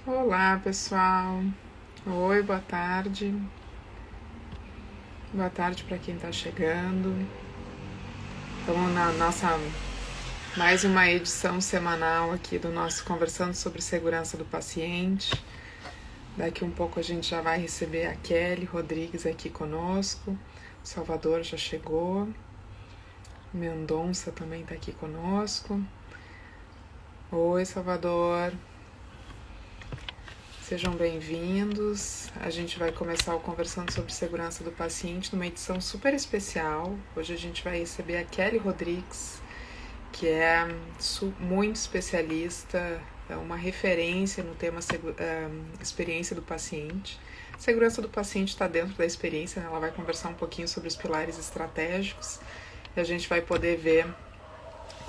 Olá, pessoal. Oi, boa tarde. Boa tarde para quem está chegando. Estamos na nossa mais uma edição semanal aqui do nosso Conversando sobre Segurança do Paciente. Daqui um pouco a gente já vai receber a Kelly Rodrigues aqui conosco. O Salvador já chegou. Mendonça também está aqui conosco. Oi, Salvador. Sejam bem-vindos. A gente vai começar o Conversando sobre Segurança do Paciente numa edição super especial. Hoje a gente vai receber a Kelly Rodrigues, que é muito especialista, é uma referência no tema experiência do paciente. Segurança do paciente está dentro da experiência, né? Ela vai conversar um pouquinho sobre os pilares estratégicos e a gente vai poder ver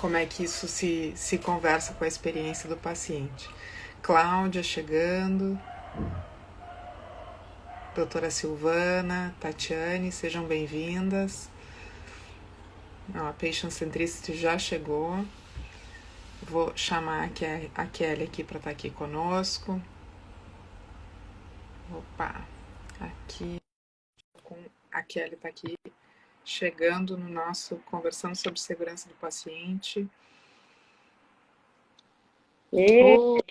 como é que isso se conversa com a experiência do paciente. Cláudia chegando, doutora Silvana, Tatiane, sejam bem-vindas. A Patient Centricity já chegou. Vou chamar a Kelly aqui para estar aqui conosco. Opa, aqui a Kelly está aqui chegando no nosso Conversando sobre Segurança do Paciente. Oi,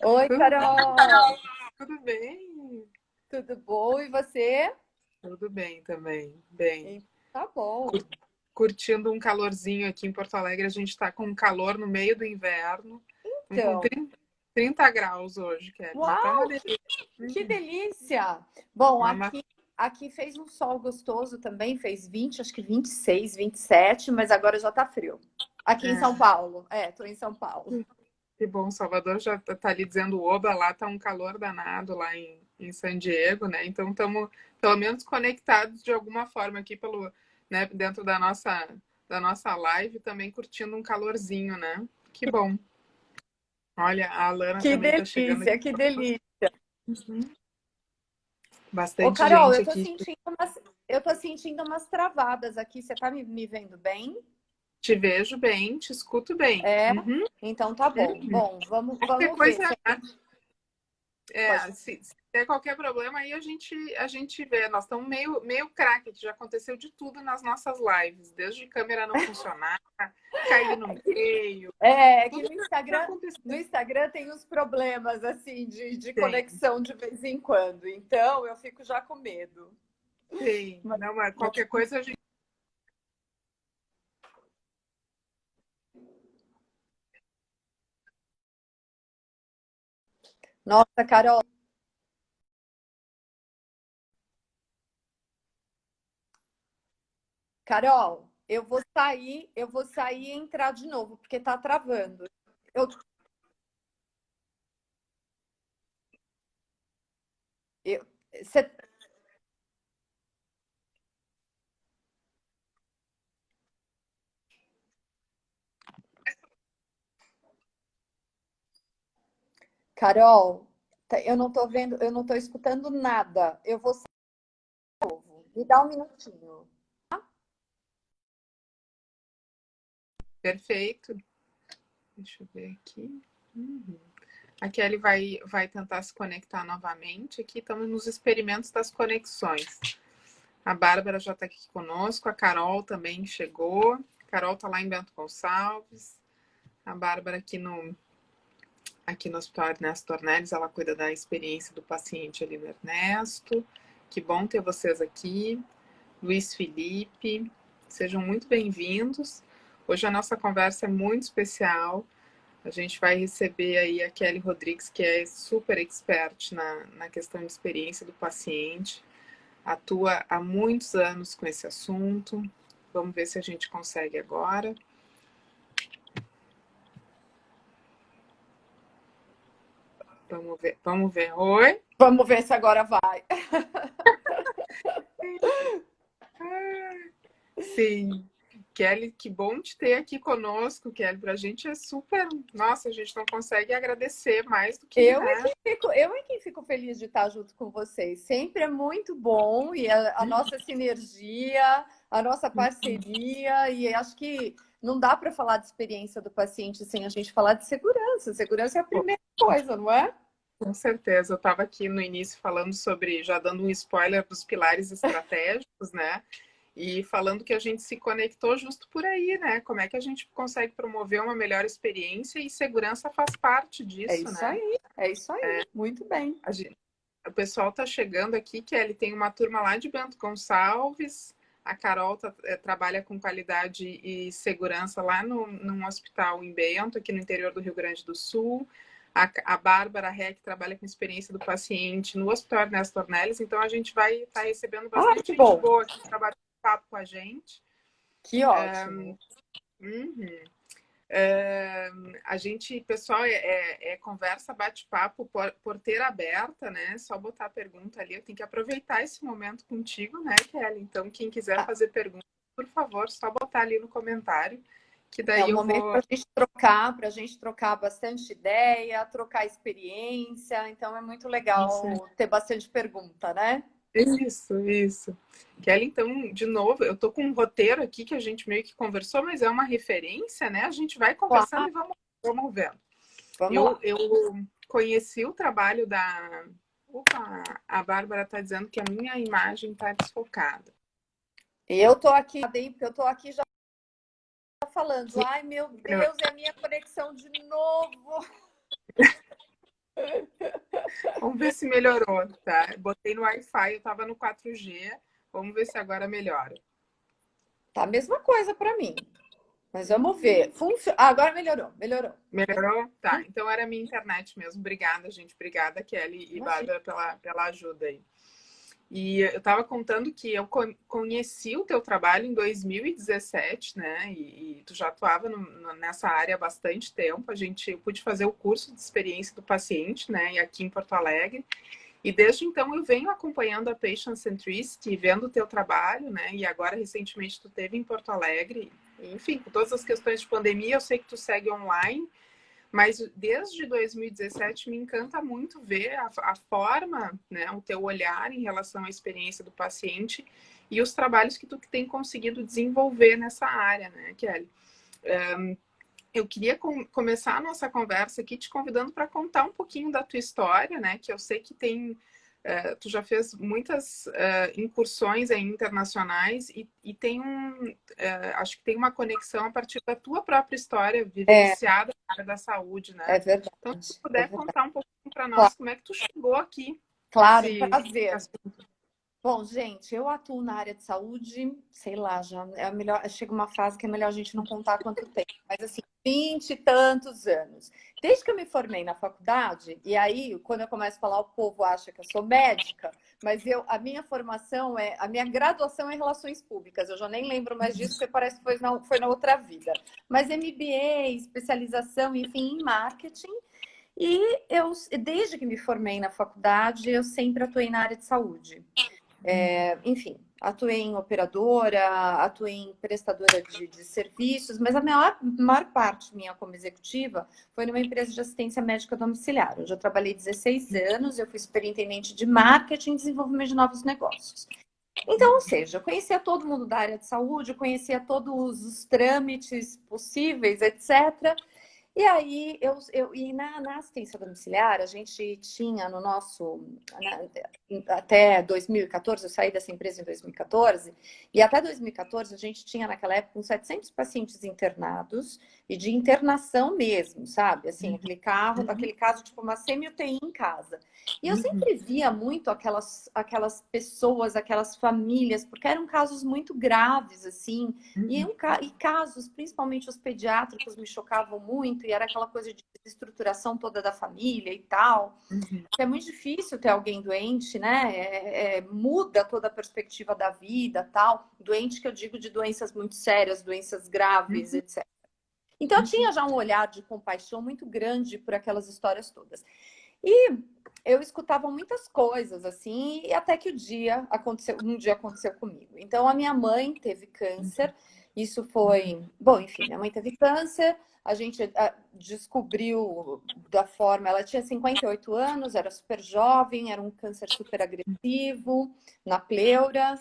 oi, Carol. Tudo bem? Tudo bom? E você? Tudo bem também. Bem. Tá bom. Curtindo um calorzinho aqui em Porto Alegre. A gente está com um calor no meio do inverno. Com Então, 30 graus hoje, Kelly. Tá uma uau, delícia. que delícia! Bom, Uma... aqui fez um sol gostoso também, fez 20, acho que 26, 27, mas agora já tá frio. Aqui em São Paulo. Tô em São Paulo. Que bom, Salvador já tá ali dizendo oba, lá tá um calor danado lá em San Diego, né? Então estamos pelo menos conectados de alguma forma aqui pelo, né, dentro da nossa live, também curtindo um calorzinho, né? Que bom. Olha, a Alana Que também tá chegando aqui. delícia, que delícia. Ô, Bastante Carol, gente aqui. eu tô sentindo umas travadas aqui. Você tá me vendo bem? Te vejo bem, te escuto bem. É? Uhum. Então tá bom. Bom, Qualquer vamos ver. coisa, Pode. se der qualquer problema aí a gente vê. Nós estamos meio craque, que já aconteceu de tudo nas nossas lives, desde câmera não funcionar, cair no meio, Que tudo já No aconteceu. Instagram tem uns problemas assim de Tem, conexão de vez em quando. Então eu fico já com medo. tem. Mas- Não, mas mas- qualquer coisa a gente. Nossa, Carol, eu vou sair e entrar de novo, porque tá travando. Eu, eu, cê- Carol, eu não tô vendo, eu não tô escutando nada. Eu vou sair de novo. Me dá um minutinho. Perfeito. Deixa eu ver aqui. A Kelly vai tentar se conectar novamente. Aqui estamos nos experimentos das conexões. A Bárbara já está aqui conosco, a Carol também chegou. A Carol está lá em Bento Gonçalves. A Bárbara aqui no Hospital Ernesto Ornelis, ela cuida da experiência do paciente ali no Ernesto. Que bom ter vocês aqui. Luiz Felipe, sejam muito bem-vindos. Hoje a nossa conversa é muito especial. A gente vai receber aí a Kelly Rodrigues, que é super expert na questão de experiência do paciente. Atua há muitos anos com esse assunto. Vamos ver se a gente consegue agora. Vamos ver, vamos ver. Oi? Vamos ver se agora vai. Sim. Kelly, que bom te ter aqui conosco, Kelly. Para a gente é super. Nossa, a gente não consegue agradecer mais do que, né? Eu é quem fico feliz de estar junto com vocês. Sempre é muito bom e a nossa sinergia, a nossa parceria e acho que não dá para falar de experiência do paciente sem a gente falar de segurança. Segurança é a primeira coisa, não é? Com certeza. Eu estava aqui no início falando sobre, já dando um spoiler dos pilares estratégicos, né? E falando que a gente se conectou justo por aí, né? Como é que a gente consegue promover uma melhor experiência e segurança faz parte disso, né? É isso aí, muito bem. O pessoal está chegando aqui, Kelly, tem uma turma lá de Bento Gonçalves, a Carol trabalha com qualidade e segurança lá num hospital em Bento, aqui no interior do Rio Grande do Sul. A Bárbara Reck trabalha com experiência do paciente no Hospital Ernesto Ornelis, então a gente vai estar recebendo bastante Que gente bom. boa aqui para bater papo com a gente. Que ótimo. A gente, pessoal, conversa, bate-papo, porteira aberta, né? Só botar a pergunta ali. Eu tenho que aproveitar esse momento contigo, né, Kelly? Então, quem quiser fazer pergunta, por favor, só botar ali no comentário, que daí um eu momento vou... para a gente trocar bastante ideia, trocar experiência. Então, é muito legal ter bastante pergunta, né? Isso. Kelly, então, de novo, eu tô com um roteiro aqui que a gente meio que conversou, mas é uma referência, né? A gente vai conversando e vamos vendo. Eu conheci o trabalho da... Opa, a Bárbara está dizendo que a minha imagem está desfocada. Eu tô aqui, porque eu tô aqui já falando. Sim. Ai, meu Deus, é a minha conexão de novo. Vamos ver se melhorou, tá? Botei no Wi-Fi, eu estava no 4G. Vamos ver se agora melhora. Tá a mesma coisa para mim. Mas vamos ver. Agora melhorou. Melhorou? Tá. Então era a minha internet mesmo. Obrigada, gente. Obrigada, Kelly e Bárbara, pela ajuda aí. E eu estava contando que eu conheci o teu trabalho em 2017, né? E tu já atuava nessa área há bastante tempo. Eu pude fazer o curso de experiência do paciente, né? E aqui em Porto Alegre. E desde então eu venho acompanhando a Patient Centricity, vendo o teu trabalho, né? E agora recentemente tu esteve em Porto Alegre. Enfim, com todas as questões de pandemia, eu sei que tu segue online. Mas desde 2017 me encanta muito ver a forma, né, o teu olhar em relação à experiência do paciente e os trabalhos que tu tem conseguido desenvolver nessa área, né, Kelly? Eu queria começar a nossa conversa aqui te convidando para contar um pouquinho da tua história, né, que eu sei que tu já fez muitas incursões aí internacionais e tem acho que tem uma conexão a partir da tua própria história vivenciada na área da saúde, né? É verdade. Então, se puder contar um pouquinho para nós, claro, como é que tu chegou aqui. Claro, prazer. Bom, gente, eu atuo na área de saúde, sei lá, já é melhor, chega uma fase que é melhor a gente não contar quanto tempo, mas assim, 20 e tantos anos. Desde que eu me formei na faculdade, e aí, quando eu começo a falar, o povo acha que eu sou médica, mas a minha formação a minha graduação é em relações públicas, eu já nem lembro mais disso, porque parece que foi na outra vida. Mas MBA, especialização, enfim, em marketing. E desde que me formei na faculdade, eu sempre atuei na área de saúde. Enfim, atuei em operadora, atuei em prestadora de serviços, mas a maior parte minha como executiva foi numa empresa de assistência médica domiciliar. Eu já trabalhei 16 anos, eu fui superintendente de marketing e desenvolvimento de novos negócios. Então, ou seja, eu conhecia todo mundo da área de saúde, eu conhecia todos os trâmites possíveis, etc. E aí, na assistência domiciliar, a gente tinha no nosso... Até 2014, eu saí dessa empresa em 2014, e até 2014 a gente tinha naquela época uns 700 pacientes internados, e de internação mesmo, sabe? Assim, aquele caso, tipo uma semi-UTI em casa. E eu sempre via muito aquelas pessoas, aquelas famílias, porque eram casos muito graves, assim, e casos, principalmente os pediátricos, me chocavam muito, e era aquela coisa de estruturação toda da família e tal. É muito difícil ter alguém doente, né? Muda toda a perspectiva da vida, tal. Doente que eu digo de doenças muito sérias, doenças graves, etc. Então, eu tinha já um olhar de compaixão muito grande por aquelas histórias todas. E eu escutava muitas coisas, assim, e até que um dia aconteceu comigo. Então, a minha mãe teve câncer. Isso foi... Bom, enfim, minha mãe teve câncer. A gente descobriu da forma... Ela tinha 58 anos, era super jovem, era um câncer super agressivo, na pleura.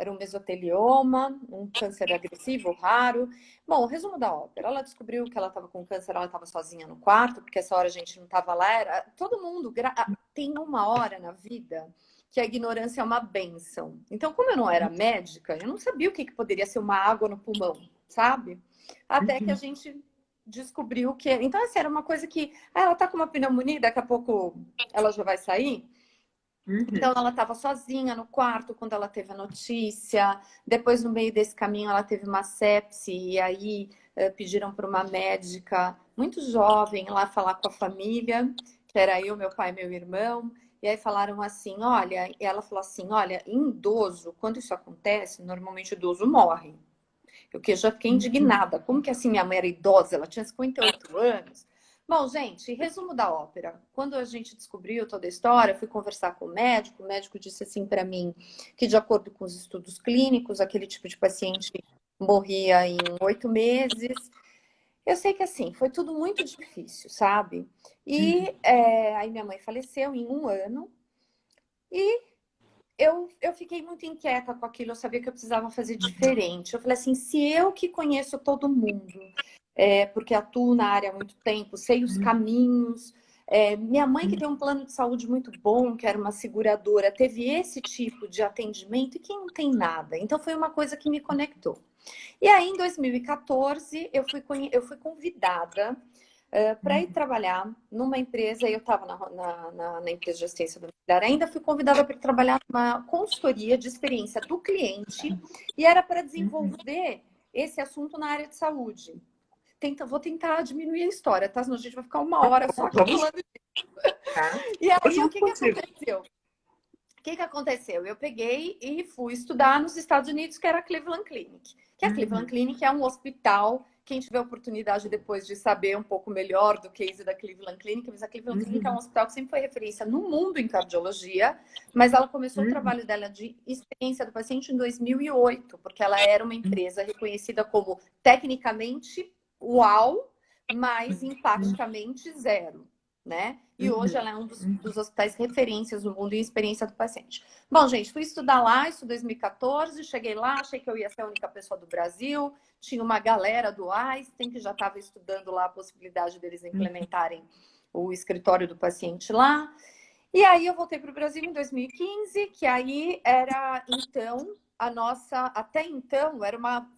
era um mesotelioma, um câncer agressivo, raro. Bom, resumo da ópera. Ela descobriu que ela estava com câncer, ela estava sozinha no quarto, porque essa hora a gente não estava lá. Todo mundo tem uma hora na vida que a ignorância é uma bênção. Então, como eu não era médica, eu não sabia o que poderia ser uma água no pulmão, sabe? Até que a gente descobriu que... Então, assim, era uma coisa que... ela tá com uma pneumonia, daqui a pouco ela já vai sair. Então, ela estava sozinha no quarto quando ela teve a notícia. Depois, no meio desse caminho, ela teve uma sepse. E aí, pediram para uma médica muito jovem lá falar com a família, que era eu, meu pai e meu irmão. E aí falaram assim, olha... E ela falou assim, olha, em idoso, quando isso acontece, normalmente o idoso morre. Eu que já fiquei indignada. Como que assim minha mãe era idosa? Ela tinha 58 anos. Bom, gente, resumo da ópera. Quando a gente descobriu toda a história, fui conversar com o médico disse assim para mim que, de acordo com os estudos clínicos, aquele tipo de paciente morria em 8 meses. Eu sei que assim, foi tudo muito difícil, sabe? E aí minha mãe faleceu em 1 ano e eu fiquei muito inquieta com aquilo, eu sabia que eu precisava fazer diferente. Eu falei assim, se eu que conheço todo mundo, porque atuo na área há muito tempo, sei os caminhos, minha mãe que tem um plano de saúde muito bom, que era uma seguradora, teve esse tipo de atendimento e quem não tem nada. Então foi uma coisa que me conectou. E aí, em 2014, eu fui convidada para ir trabalhar numa empresa, eu estava na empresa de assistência domiciliar, ainda fui convidada para trabalhar numa consultoria de experiência do cliente e era para desenvolver esse assunto na área de saúde. Vou tentar diminuir a história, tá? Senão a gente vai ficar 1 hora só aqui falando disso. E aí, o que aconteceu? O que aconteceu? Eu peguei e fui estudar nos Estados Unidos, que era a Cleveland Clinic. Que a Cleveland Clinic é um hospital. Quem tiver oportunidade depois de saber um pouco melhor do case da Cleveland Clinic, mas a Cleveland Clinic é um hospital que sempre foi referência no mundo em cardiologia, mas ela começou o trabalho dela de experiência do paciente em 2008, porque ela era uma empresa reconhecida como tecnicamente uau, mas empaticamente zero, né? E hoje ela é um dos hospitais referências no mundo em experiência do paciente. Bom, gente, fui estudar lá, isso em 2014, cheguei lá, achei que eu ia ser a única pessoa do Brasil, tinha uma galera do Einstein que já estava estudando lá a possibilidade deles implementarem o escritório do paciente lá. E aí eu voltei para o Brasil em 2015, que aí era, então, até então,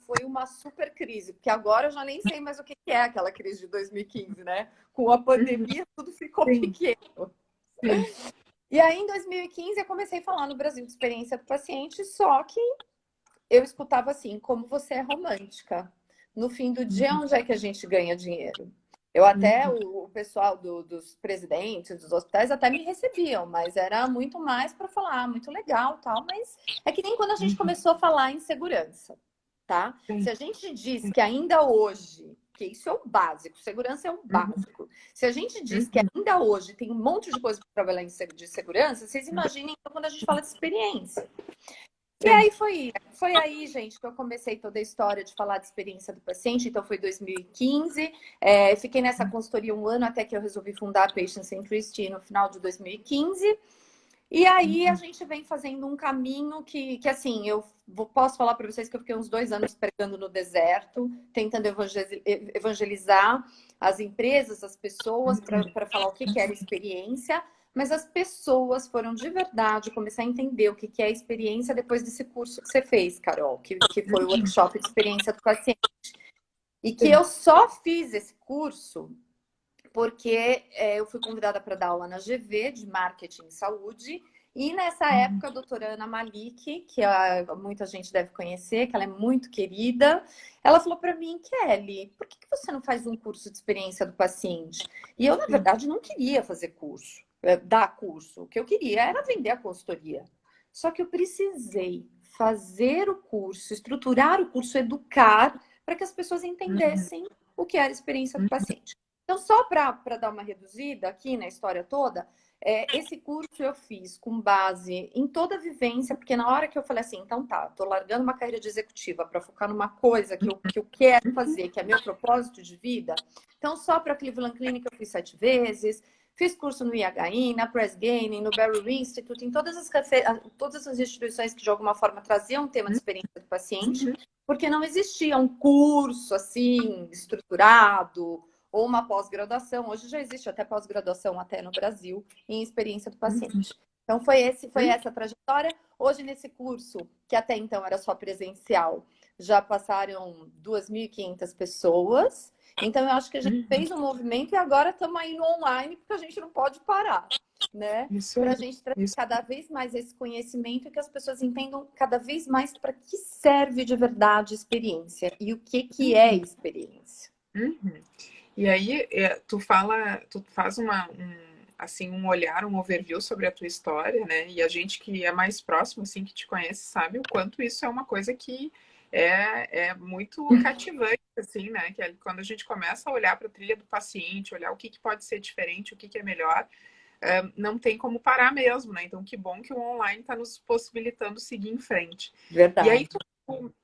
foi uma super crise, porque agora eu já nem sei mais o que é aquela crise de 2015, né? Com a pandemia, tudo ficou pequeno. E aí, em 2015, eu comecei a falar no Brasil de experiência do paciente, só que eu escutava assim, como você é romântica. No fim do dia, onde é que a gente ganha dinheiro? Eu até, o pessoal dos presidentes dos hospitais até me recebiam, mas era muito mais para falar, muito legal, tal, mas é que nem quando a gente começou a falar em segurança, tá? Se a gente diz que ainda hoje, que isso é o básico, segurança é o básico. Se a gente diz que ainda hoje tem um monte de coisa para trabalhar de segurança, vocês imaginem então, quando a gente fala de experiência. E aí foi aí, gente, que eu comecei toda a história de falar de experiência do paciente. Então, foi 2015. Fiquei nessa consultoria 1 ano até que eu resolvi fundar a Patient Centricity no final de 2015. E aí a gente vem fazendo um caminho que assim, posso falar para vocês que eu fiquei uns 2 anos pregando no deserto, tentando evangelizar as empresas, as pessoas, para falar o que era experiência. Mas as pessoas foram de verdade começar a entender o que é experiência depois desse curso que você fez, Carol, que foi o workshop de experiência do paciente. E que eu só fiz esse curso porque eu fui convidada para dar aula na GV de Marketing e Saúde. E nessa época, a doutora Ana Malik, que muita gente deve conhecer, que ela é muito querida, ela falou para mim, Kelly, por que você não faz um curso de experiência do paciente? E eu, na verdade, não queria fazer curso, dar curso. O que eu queria era vender a consultoria. Só que eu precisei fazer o curso, estruturar o curso, educar, para que as pessoas entendessem o que era a experiência do paciente. Então, só para dar uma reduzida aqui na história toda, esse curso eu fiz com base em toda a vivência, porque na hora que eu falei assim, então tá, tô largando uma carreira de executiva para focar numa coisa que eu quero fazer, que é meu propósito de vida. Então, só para Cleveland Clinic eu fui 7 vezes, Fiz curso no IHI, na Press Ganey, no Barrow Institute, em todas as instituições que de alguma forma traziam o tema de experiência do paciente, porque não existia um curso assim estruturado ou uma pós-graduação. Hoje já existe até pós-graduação até no Brasil em experiência do paciente. Então foi essa trajetória. Hoje nesse curso, que até então era só presencial, já passaram 2.500 pessoas. Então, eu acho que a gente fez um movimento e agora estamos aí no online, porque a gente não pode parar, né? Para a gente trazer cada vez mais esse conhecimento e que as pessoas entendam cada vez mais para que serve de verdade experiência e o que é experiência. E aí, tu faz assim, um olhar, um overview sobre a tua história, né? E a gente que é mais próximo, assim, que te conhece, sabe o quanto isso é uma coisa que é muito cativante, assim, né? Que é quando a gente começa a olhar para a trilha do paciente, olhar o que pode ser diferente, o que é melhor, não tem como parar mesmo, né? Então, que bom que o online está nos possibilitando seguir em frente. Verdade. E aí,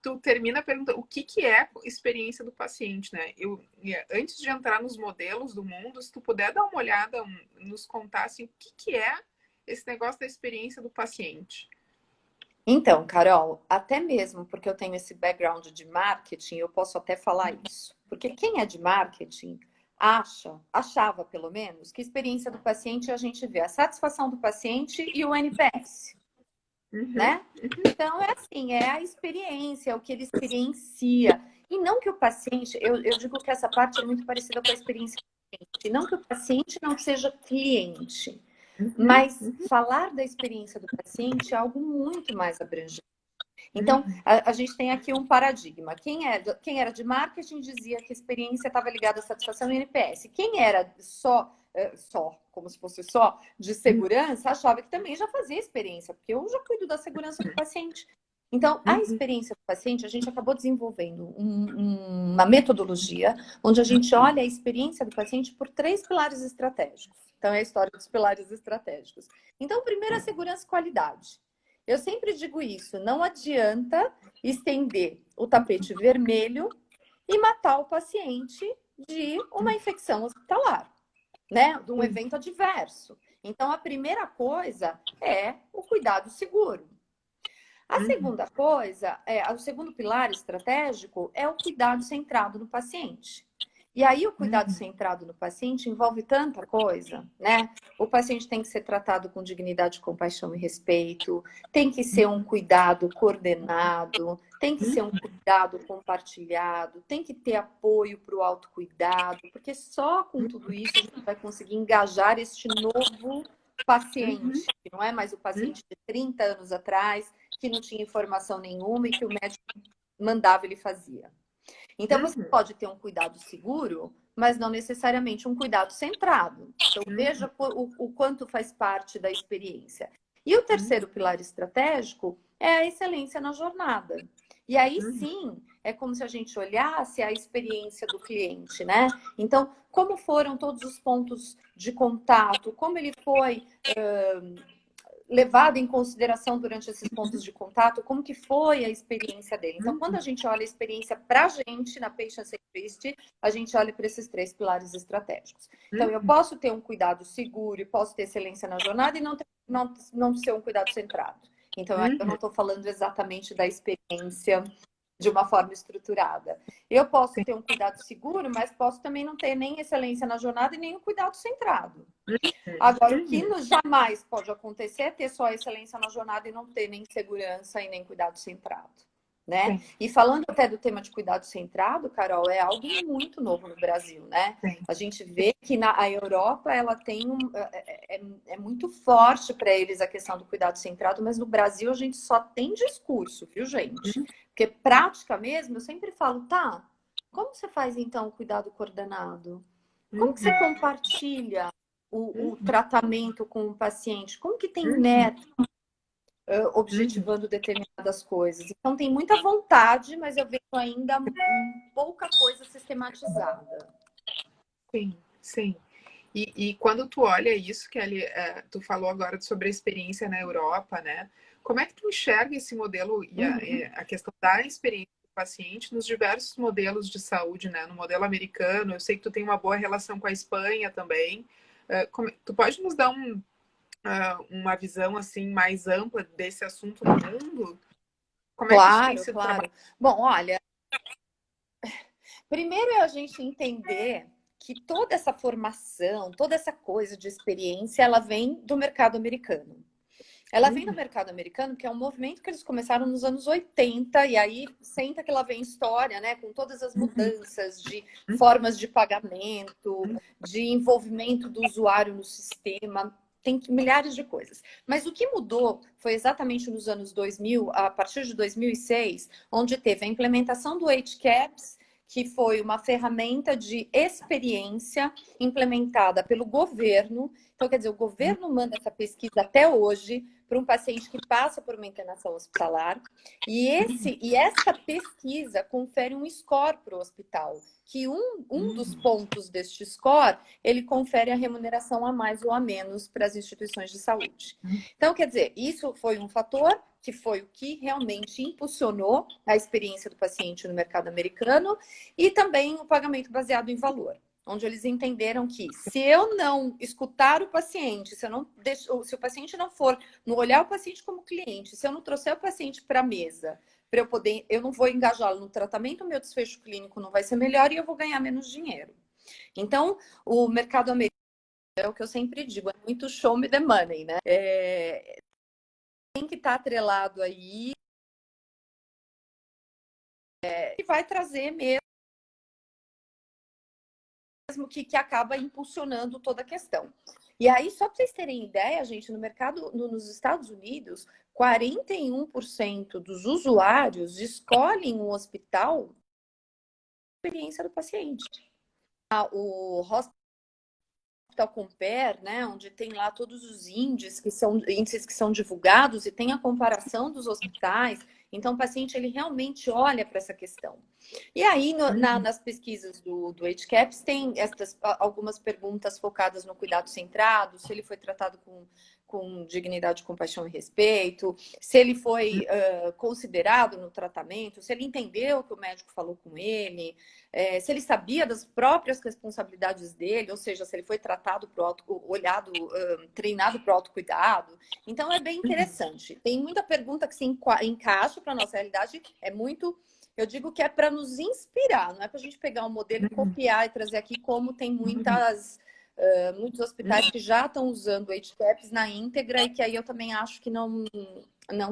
tu termina perguntando o que é experiência do paciente, né? Antes de entrar nos modelos do mundo, se tu puder dar uma olhada, nos contar assim, o que é esse negócio da experiência do paciente. Então, Carol, até mesmo porque eu tenho esse background de marketing, eu posso até falar isso. Porque quem é de marketing achava pelo menos, que a experiência do paciente a gente vê a satisfação do paciente e o NPS, né? Então, é assim, é a experiência, é o que ele experiencia. E não que o paciente, eu digo que essa parte é muito parecida com a experiência do cliente, não que o paciente não seja cliente. Mas falar da experiência do paciente é algo muito mais abrangente. Então, a gente tem aqui um paradigma. Quem era de marketing dizia que a experiência estava ligada à satisfação e NPS. Quem era como se fosse só, de segurança, achava que também já fazia experiência, porque eu já cuido da segurança do paciente. Então, a experiência do paciente, a gente acabou desenvolvendo uma metodologia onde a gente olha a experiência do paciente por 3 pilares estratégicos. Então, é a história dos pilares estratégicos. Então, primeiro, a segurança e qualidade. Eu sempre digo isso, não adianta estender o tapete vermelho e matar o paciente de uma infecção hospitalar, né? De um evento adverso. Então, a primeira coisa é o cuidado seguro. A segunda coisa, o segundo pilar estratégico é o cuidado centrado no paciente. E aí o cuidado centrado no paciente envolve tanta coisa, né? O paciente tem que ser tratado com dignidade, compaixão e respeito, tem que ser um cuidado coordenado, tem que ser um cuidado compartilhado, tem que ter apoio para o autocuidado, porque só com tudo isso a gente vai conseguir engajar este novo paciente, que não é mais o paciente de 30 anos atrás, que não tinha informação nenhuma e que o médico mandava, ele fazia. Então, você pode ter um cuidado seguro, mas não necessariamente um cuidado centrado. Então, veja o quanto faz parte da experiência. E o terceiro pilar estratégico é a excelência na jornada. E aí, sim, é como se a gente olhasse a experiência do cliente, né? Então, como foram todos os pontos de contato, como ele foi levado em consideração durante esses pontos de contato, como que foi a experiência dele. Então, quando a gente olha a experiência para a gente na Patient Centricity, a gente olha para esses 3 pilares estratégicos. Então, eu posso ter um cuidado seguro e posso ter excelência na jornada e não ser um cuidado centrado. Então, eu não estou falando exatamente da experiência de uma forma estruturada. Eu posso ter um cuidado seguro, mas posso também não ter nem excelência na jornada e nem um cuidado centrado. Agora, o que jamais pode acontecer é ter só excelência na jornada e não ter nem segurança e nem cuidado centrado, né? Sim. E falando até do tema de cuidado centrado, Carol, é algo muito novo no Brasil, né? Sim. A gente vê que a Europa, ela tem é muito forte para eles a questão do cuidado centrado, mas no Brasil a gente só tem discurso, viu, gente? Porque prática mesmo, eu sempre falo, tá, como você faz então o cuidado coordenado? Como que você compartilha o tratamento com o paciente? Como que tem método objetivando determinadas coisas? Então, tem muita vontade, mas eu vejo ainda pouca coisa sistematizada. Sim, sim. E quando tu olha isso, que tu falou agora sobre a experiência na Europa, né? Como é que tu enxerga esse modelo e a questão da experiência do paciente nos diversos modelos de saúde, né? No modelo americano, eu sei que tu tem uma boa relação com a Espanha também, Tu pode nos dar uma visão assim mais ampla desse assunto no mundo? Como é que isso tem Claro, sido claro. trabalhado? Bom, olha, primeiro é a gente entender que toda essa formação, toda essa coisa de experiência, ela vem do mercado americano. Ela vem do mercado americano, que é um movimento que eles começaram nos anos 80, e aí senta que lá vem história, né? Com todas as mudanças de formas de pagamento, de envolvimento do usuário no sistema, tem milhares de coisas. Mas o que mudou foi exatamente nos anos 2000, a partir de 2006, onde teve a implementação do HCAPS, que foi uma ferramenta de experiência implementada pelo governo. Então, quer dizer, o governo manda essa pesquisa até hoje para um paciente que passa por uma internação hospitalar. E essa pesquisa confere um score para o hospital, que um dos pontos deste score, ele confere a remuneração a mais ou a menos para as instituições de saúde. Então, quer dizer, isso foi um fator que foi o que realmente impulsionou a experiência do paciente no mercado americano e também o pagamento baseado em valor, onde eles entenderam que se eu não escutar o paciente, se o paciente não for, não olhar o paciente como cliente, se eu não trouxer o paciente para a mesa, para eu não vou engajá-lo no tratamento, o meu desfecho clínico não vai ser melhor e eu vou ganhar menos dinheiro. Então, o mercado americano, é o que eu sempre digo, é muito show me the money, né? Tem que estar atrelado aí e vai trazer mesmo que acaba impulsionando toda a questão. E aí, só para vocês terem ideia, gente, no mercado, nos Estados Unidos, 41% dos usuários escolhem um hospital experiência do paciente. O Hospital Compare, né, onde tem lá todos os índices que são divulgados e tem a comparação dos hospitais. Então, o paciente ele realmente olha para essa questão. E aí, nas pesquisas do HCAPS, tem algumas perguntas focadas no cuidado centrado, se ele foi tratado com dignidade, compaixão e respeito, se ele foi considerado no tratamento, se ele entendeu o que o médico falou com ele, se ele sabia das próprias responsabilidades dele, ou seja, se ele foi tratado treinado para o autocuidado. Então, é bem interessante. Tem muita pergunta que se encaixa para a nossa realidade, eu digo que é para nos inspirar, não é para a gente pegar um modelo e copiar e trazer aqui, como tem muitos hospitais que já estão usando o HCAPS na íntegra e que aí eu também acho que não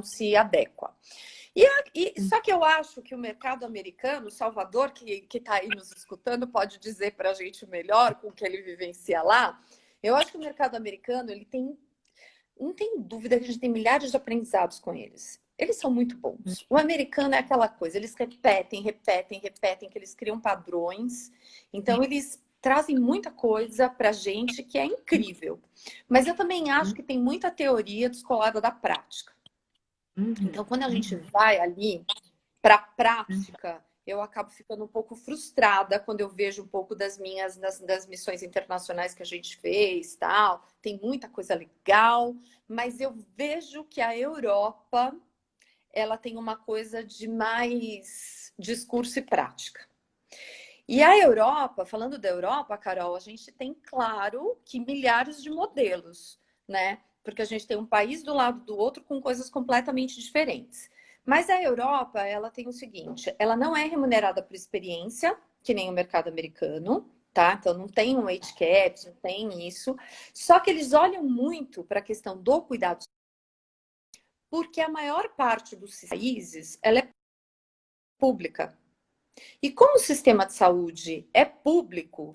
se adequa. Só que eu acho que o mercado americano, Salvador, que está aí nos escutando, pode dizer para a gente melhor com o que ele vivencia lá. Eu acho que o mercado americano, não tem dúvida que a gente tem milhares de aprendizados com eles. Eles são muito bons. O americano é aquela coisa, eles repetem, que eles criam padrões. Então, eles trazem muita coisa para a gente que é incrível. Mas eu também acho que tem muita teoria descolada da prática. Então, quando a gente vai ali para a prática, eu acabo ficando um pouco frustrada quando eu vejo um pouco das missões internacionais que a gente fez, tal. Tem muita coisa legal, mas eu vejo que a Europa, ela tem uma coisa de mais discurso e prática. E a Europa, falando da Europa, Carol, a gente tem, claro, que milhares de modelos, né? Porque a gente tem um país do lado do outro com coisas completamente diferentes. Mas a Europa, ela tem o seguinte, ela não é remunerada por experiência, que nem o mercado americano, tá? Então não tem um HCAPS, não tem isso. Só que eles olham muito para a questão do cuidado, porque a maior parte dos países, ela é pública. E como o sistema de saúde é público,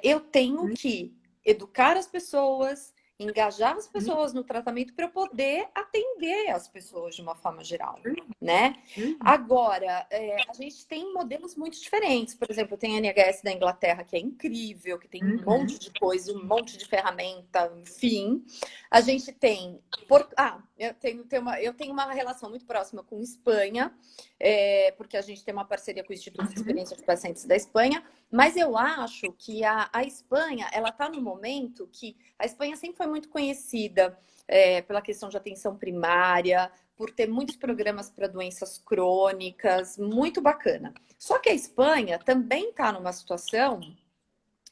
eu tenho que educar as pessoas, engajar as pessoas no tratamento para eu poder atender as pessoas de uma forma geral, né? Agora, a gente tem modelos muito diferentes. Por exemplo, tem a NHS da Inglaterra, que é incrível, que tem um monte de coisa, um monte de ferramenta, enfim. A gente tem... eu tenho uma relação muito próxima com Espanha, porque a gente tem uma parceria com o Instituto de Experiência de Pacientes da Espanha, mas eu acho que a Espanha, ela está no momento que a Espanha sempre foi muito conhecida pela questão de atenção primária, por ter muitos programas para doenças crônicas, muito bacana. Só que a Espanha também está numa situação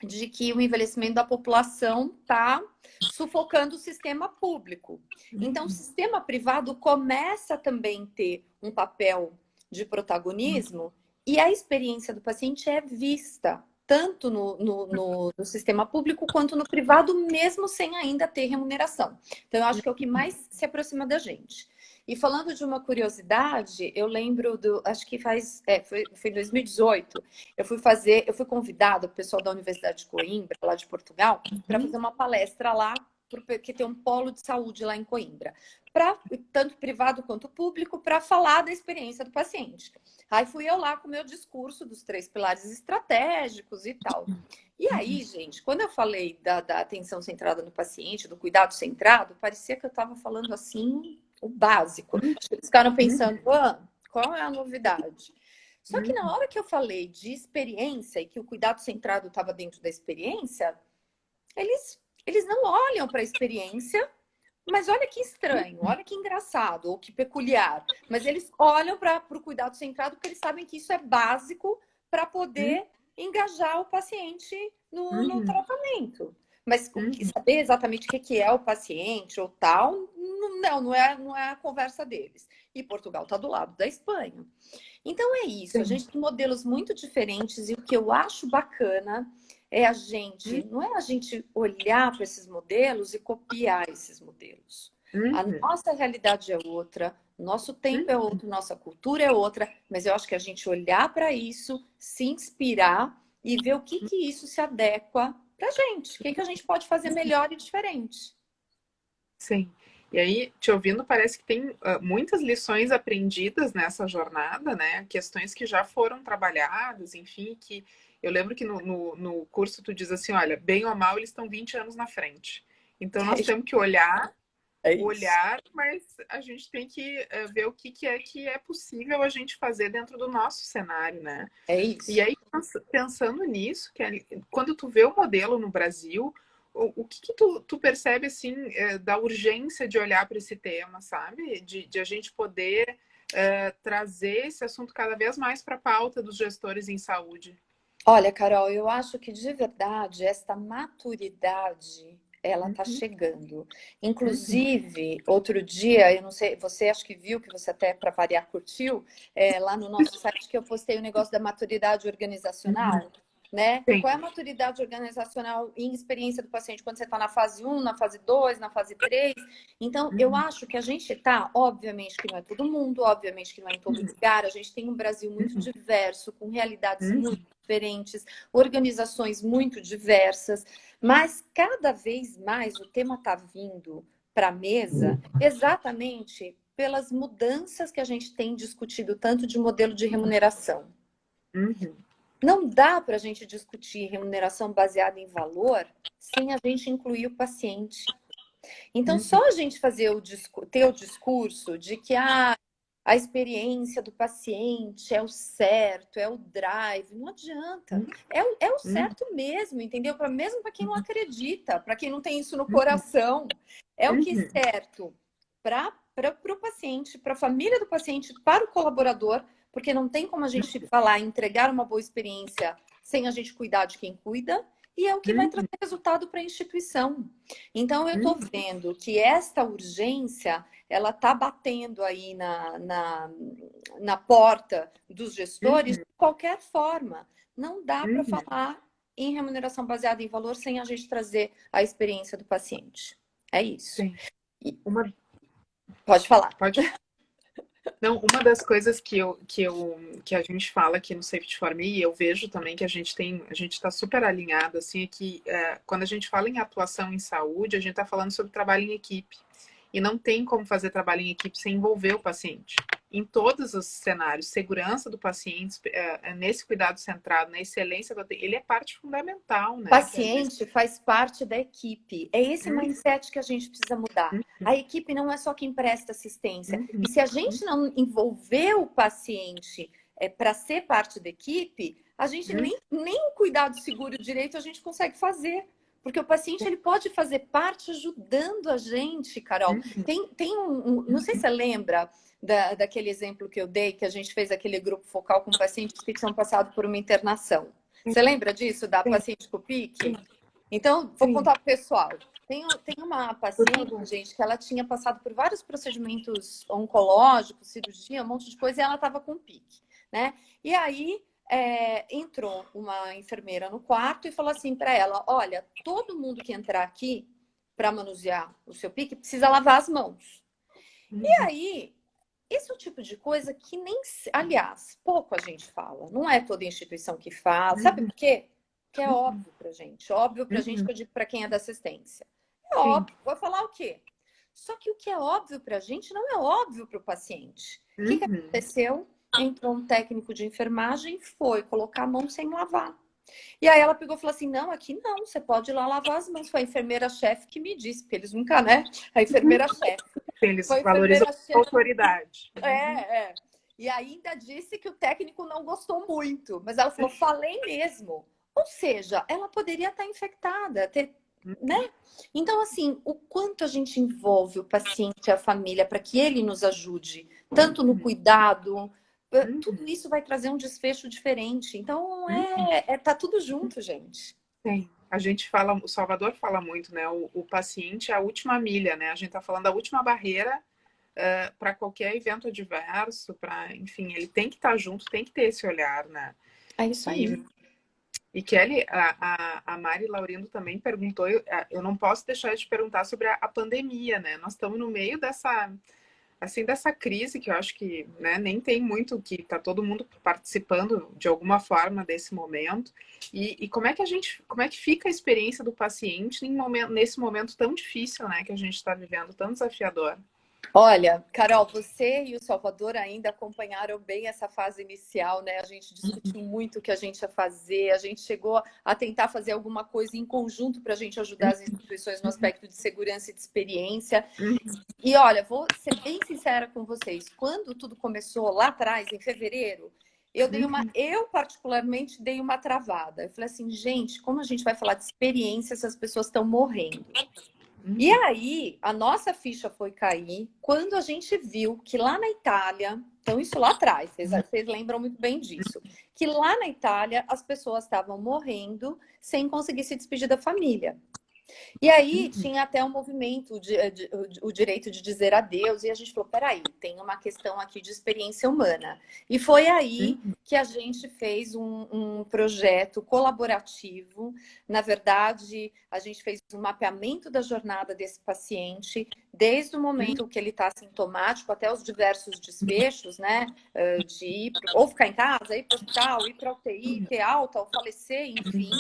de que o envelhecimento da população está sufocando o sistema público. Então, o sistema privado começa também a ter um papel de protagonismo e a experiência do paciente é vista tanto no sistema público quanto no privado, mesmo sem ainda ter remuneração. Então, eu acho que é o que mais se aproxima da gente. E falando de uma curiosidade, eu lembro acho que foi em 2018, eu fui convidada, o pessoal da Universidade de Coimbra, lá de Portugal, para fazer uma palestra lá, porque tem um polo de saúde lá em Coimbra, tanto privado quanto público, para falar da experiência do paciente. Aí fui eu lá com o meu discurso dos 3 pilares estratégicos e tal. E aí, gente, quando eu falei da atenção centrada no paciente, do cuidado centrado, parecia que eu estava falando assim, o básico. Eles ficaram pensando, qual é a novidade? Só que na hora que eu falei de experiência e que o cuidado centrado estava dentro da experiência, eles não olham para a experiência, mas olha que estranho, olha que engraçado, ou que peculiar. Mas eles olham para o cuidado centrado porque eles sabem que isso é básico para poder engajar o paciente no tratamento. Mas saber exatamente o que é o paciente ou tal, não é a conversa deles. E Portugal está do lado da Espanha. Então é isso, a gente tem modelos muito diferentes e o que eu acho bacana é não é a gente olhar para esses modelos e copiar esses modelos. A nossa realidade é outra, nosso tempo é outro, nossa cultura é outra, mas eu acho que a gente olhar para isso, se inspirar e ver o que isso se adequa para a gente, o que a gente pode fazer melhor e diferente. Sim. E aí, te ouvindo, parece que tem muitas lições aprendidas nessa jornada, né? Questões que já foram trabalhadas, enfim, que eu lembro que no curso tu diz assim, olha, bem ou mal, eles estão 20 anos na frente. Então, nós temos que olhar, mas a gente tem que ver o que é possível a gente fazer dentro do nosso cenário, né? É isso. E aí, pensando nisso, quando tu vê o modelo no Brasil, o que tu percebe, assim, da urgência de olhar para esse tema, sabe? De a gente poder trazer esse assunto cada vez mais para a pauta dos gestores em saúde. Olha, Carol, eu acho que de verdade esta maturidade ela está chegando. Inclusive, outro dia, eu não sei, você acho que viu, que você até para variar curtiu, lá no nosso site que eu postei o negócio da maturidade organizacional. Né? Sim. Qual é a maturidade organizacional em experiência do paciente quando você está na fase 1, na fase 2, na fase 3? Então, eu acho que a gente está, obviamente que não é todo mundo, obviamente que não é em todo lugar, a gente tem um Brasil muito diverso, com realidades muito diferentes, organizações muito diversas, mas cada vez mais o tema está vindo para a mesa exatamente pelas mudanças que a gente tem discutido tanto de modelo de remuneração. Não dá para a gente discutir remuneração baseada em valor sem a gente incluir o paciente. Então, só a gente ter o discurso de que a experiência do paciente é o certo, é o drive, não adianta. É o certo mesmo, entendeu? Mesmo para quem não acredita, para quem não tem isso no coração. É o que é certo para o paciente, para a família do paciente, para o colaborador, porque não tem como a gente falar, entregar uma boa experiência sem a gente cuidar de quem cuida, e é o que vai trazer resultado para a instituição. Então, eu estou vendo que esta urgência, ela está batendo aí na porta dos gestores de qualquer forma. Não dá para falar em remuneração baseada em valor sem a gente trazer a experiência do paciente. É isso. Sim. Pode falar. Pode. Não, uma das coisas que a gente fala aqui no Safety for Me, e eu vejo também que a gente está super alinhado, assim, é que quando a gente fala em atuação em saúde, a gente está falando sobre trabalho em equipe. E não tem como fazer trabalho em equipe sem envolver o paciente. Em todos os cenários, segurança do paciente, nesse cuidado centrado, na excelência, ele é parte fundamental, né? O paciente faz parte da equipe. É esse mindset que a gente precisa mudar. A equipe não é só quem presta assistência. E se a gente não envolver o paciente para ser parte da equipe, a gente nem o cuidado seguro direito a gente consegue fazer. Porque o paciente ele pode fazer parte ajudando a gente, Carol. Tem não sei se você lembra daquele exemplo que eu dei, que a gente fez aquele grupo focal com pacientes que tinham passado por uma internação. Você lembra disso, da Sim, paciente com pique? sim, Então, vou sim, contar pro pessoal. Tem uma por paciente, favor. gente, que ela tinha passado por vários procedimentos oncológicos, cirurgia, um monte de coisa, e ela estava com pique, né? E aí entrou uma enfermeira no quarto e falou assim para ela: olha, todo mundo que entrar aqui para manusear o seu pique precisa lavar as mãos. E Uhum, aí, esse é o tipo de coisa que nem, aliás, pouco a gente fala. Não é toda instituição que fala. Sabe uhum, por quê? Porque é uhum, óbvio pra gente. Óbvio pra gente uhum, que eu digo pra quem é da assistência. É sim, óbvio. Vou falar o quê? Só que o que é óbvio pra gente não é óbvio pro paciente. O que uhum, aconteceu? Entrou um técnico de enfermagem, foi colocar a mão sem lavar. E aí ela pegou e falou assim: não, aqui não, você pode ir lá lavar as mãos. Foi a enfermeira-chefe que me disse, porque eles nunca, né? A uhum. enfermeira-chefe. Eles Foi a valorizam a enfermeira-chefe. autoridade. Uhum, É. E ainda disse que o técnico não gostou muito, mas ela falou: falei mesmo. Ou seja, ela poderia estar infectada, né? Então, assim, o quanto a gente envolve o paciente e a família para que ele nos ajude, tanto no uhum, cuidado, tudo uhum, isso vai trazer um desfecho diferente. Então, uhum. tá tudo junto, gente. Sim. A gente fala, o Salvador fala muito, né? O paciente é a última milha, né? A gente está falando da última barreira para qualquer evento adverso, para, enfim, ele tem que estar junto, tem que ter esse olhar, né? É isso aí. E Kelly, a Mari Laurindo também perguntou, eu não posso deixar de perguntar sobre a pandemia, né? Nós estamos no meio dessa, assim, dessa crise que eu acho que, né, nem tem muito, que está todo mundo participando de alguma forma desse momento. E como é que como é que fica a experiência do paciente nesse momento tão difícil, né, que a gente está vivendo, tão desafiador? Olha, Carol, você e o Salvador ainda acompanharam bem essa fase inicial, né? A gente discutiu muito o que a gente ia fazer, a gente chegou a tentar fazer alguma coisa em conjunto para a gente ajudar as instituições no aspecto de segurança e de experiência. E olha, vou ser bem sincera com vocês, quando tudo começou lá atrás, em fevereiro, eu particularmente dei uma travada. Eu falei assim, gente, como a gente vai falar de experiência se as pessoas estão morrendo? E aí, a nossa ficha foi cair quando a gente viu que lá na Itália, então isso lá atrás, vocês lembram muito bem disso, que lá na Itália as pessoas estavam morrendo sem conseguir se despedir da família. E aí tinha até um movimento, o direito de dizer adeus, e a gente falou, peraí, tem uma questão aqui de experiência humana. E foi aí que a gente fez um projeto colaborativo. Na verdade, a gente fez um mapeamento da jornada desse paciente, desde o momento que ele está sintomático até os diversos desfechos, né? De ir, ou ficar em casa, ir para o hospital, ir para a UTI, ter alta, ou falecer, enfim.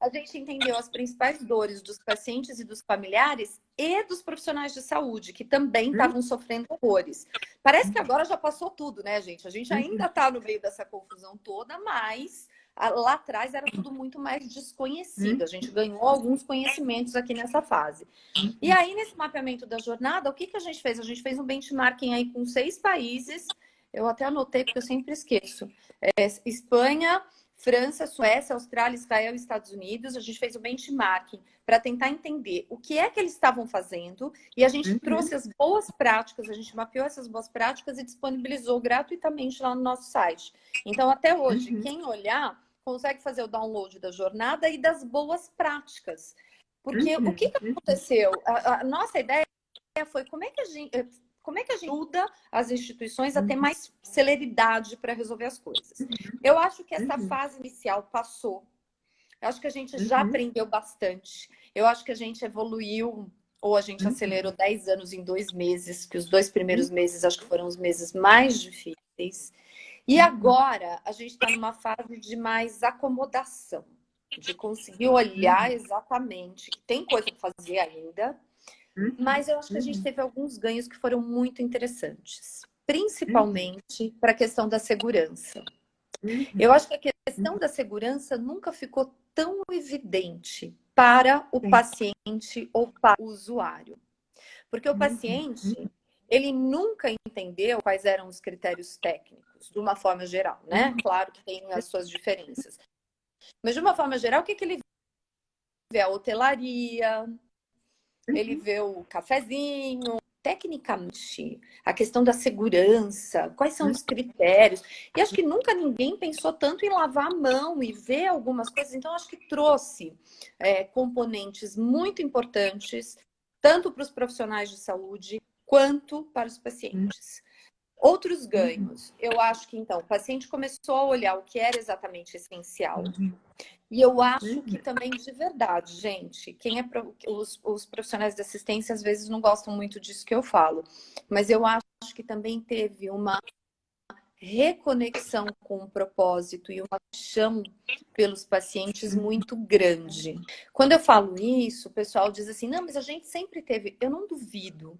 A gente entendeu as principais dores dos pacientes e dos familiares e dos profissionais de saúde, que também estavam sofrendo horrores. Parece que agora já passou tudo, né, gente? A gente ainda está no meio dessa confusão toda, mas lá atrás era tudo muito mais desconhecido. A gente ganhou alguns conhecimentos aqui nessa fase. E aí, nesse mapeamento da jornada, o que a gente fez? A gente fez um benchmarking aí com 6 países. Eu até anotei, porque eu sempre esqueço. Espanha, França, Suécia, Austrália, Israel e Estados Unidos. A gente fez o benchmarking para tentar entender o que é que eles estavam fazendo e a gente trouxe as boas práticas, a gente mapeou essas boas práticas e disponibilizou gratuitamente lá no nosso site. Então, até hoje, quem olhar consegue fazer o download da jornada e das boas práticas. Porque o que aconteceu? A nossa ideia foi como é que a gente ajuda as instituições a ter mais celeridade para resolver as coisas. Eu acho que essa fase inicial passou. Eu acho que a gente já aprendeu bastante. Eu acho que a gente evoluiu, ou a gente acelerou 10 anos em 2 meses, que os 2 primeiros meses acho que foram os meses mais difíceis. E agora a gente está numa fase de mais acomodação, de conseguir olhar exatamente que tem coisa para fazer ainda, mas eu acho que a gente teve alguns ganhos que foram muito interessantes, principalmente para a questão da segurança. Eu acho que a questão da segurança nunca ficou tão evidente para o paciente ou para o usuário. Porque o paciente, ele nunca entendeu quais eram os critérios técnicos, de uma forma geral, né? Claro que tem as suas diferenças. Mas, de uma forma geral, o que ele vê? A hotelaria, ele vê o cafezinho, tecnicamente, a questão da segurança, quais são os critérios. E acho que nunca ninguém pensou tanto em lavar a mão e ver algumas coisas. Então, acho que trouxe componentes muito importantes, tanto para os profissionais de saúde, quanto para os pacientes. Outros ganhos. Eu acho que, então, o paciente começou a olhar o que era exatamente essencial. E eu acho que também, de verdade, gente, quem é os profissionais de assistência às vezes não gostam muito disso que eu falo, mas eu acho que também teve uma reconexão com o propósito e uma paixão pelos pacientes muito grande. Quando eu falo isso, o pessoal diz assim, não, mas a gente sempre teve. Eu não duvido,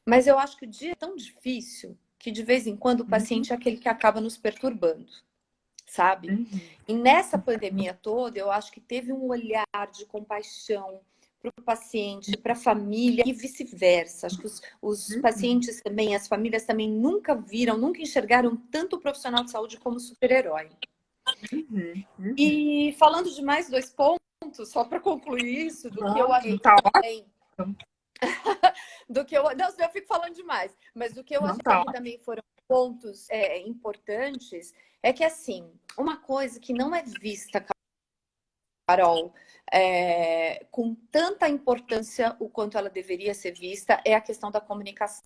mas eu acho que o dia é tão difícil que de vez em quando o paciente é aquele que acaba nos perturbando, sabe? E nessa pandemia toda, eu acho que teve um olhar de compaixão para o paciente, para a família e vice-versa. Acho que os pacientes também, as famílias também nunca viram, nunca enxergaram tanto o profissional de saúde como super-herói. E falando de mais 2 pontos, só para concluir isso, do que eu achei também... do que eu... Não, eu fico falando demais. Mas do que eu achei que também foram pontos importantes é que, assim, uma coisa que não é vista, Carol, com tanta importância o quanto ela deveria ser vista, é a questão da comunicação.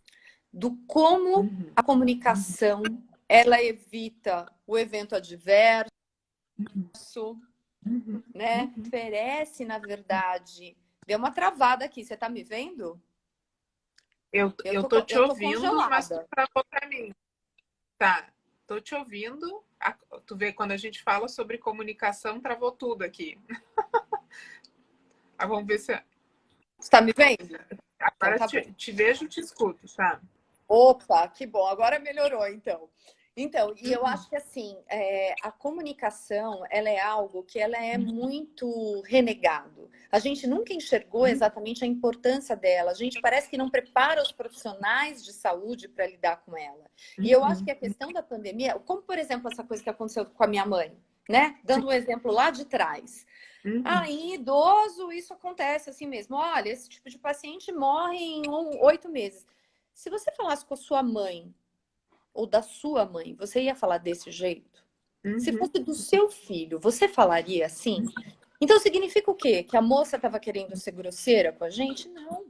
Do como a comunicação, ela evita o evento adverso, né? Oferece, na verdade... Deu uma travada aqui, você tá me vendo? Eu tô te ouvindo, congelada. mas tu travou para mim. Tá, tô te ouvindo. Tu vê, quando a gente fala sobre comunicação, travou tudo aqui. Vamos ver se... Você tá me vendo? Agora então, tá te vejo e te escuto, tá? Opa, que bom. Agora melhorou, então. Então, e eu acho que, assim, a comunicação, ela é algo que ela é muito renegado. A gente nunca enxergou exatamente a importância dela. A gente parece que não prepara os profissionais de saúde para lidar com ela. E eu acho que a questão da pandemia, como, por exemplo, essa coisa que aconteceu com a minha mãe, né? Dando um exemplo lá de trás. Em idoso, isso acontece assim mesmo. Olha, esse tipo de paciente morre em 8 meses. Se você falasse com a sua mãe, ou da sua mãe, você ia falar desse jeito? Se fosse do seu filho, você falaria assim? Então significa o quê? Que a moça estava querendo ser grosseira com a gente? Não.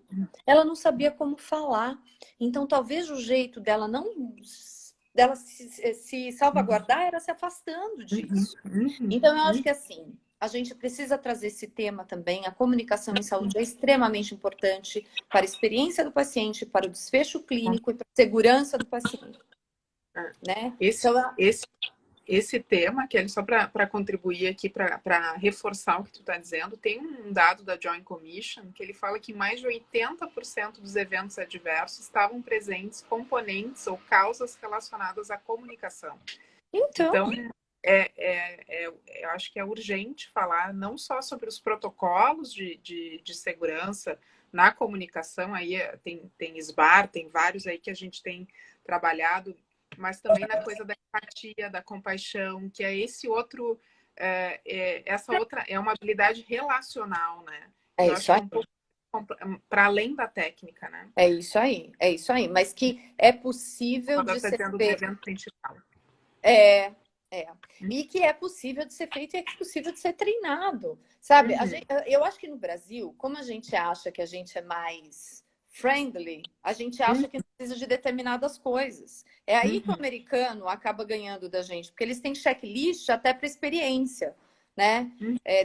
Ela não sabia como falar. Então talvez o jeito dela se salvaguardar era se afastando disso. Então eu acho que assim, a gente precisa trazer esse tema também. A comunicação em saúde é extremamente importante para a experiência do paciente, para o desfecho clínico e para a segurança do paciente. Né? Esse tema, que é só para contribuir aqui, para reforçar o que tu está dizendo, tem um dado da Joint Commission que ele fala que mais de 80% dos eventos adversos estavam presentes componentes ou causas relacionadas à comunicação. Então eu acho que é urgente falar não só sobre os protocolos de segurança na comunicação, aí tem SBAR, tem vários aí que a gente tem trabalhado, mas também na coisa da empatia, da compaixão, que é esse outro, essa outra, é uma habilidade relacional, né? Eu acho que é um pouco para além da técnica, né? É isso aí, mas que é possível de ser feito. E que é possível de ser feito e é possível de ser treinado, sabe? Eu acho que no Brasil, como a gente acha que a gente é mais friendly, a gente acha que não precisa de determinadas coisas. É aí que o americano acaba ganhando da gente, porque eles têm checklist até para experiência, né?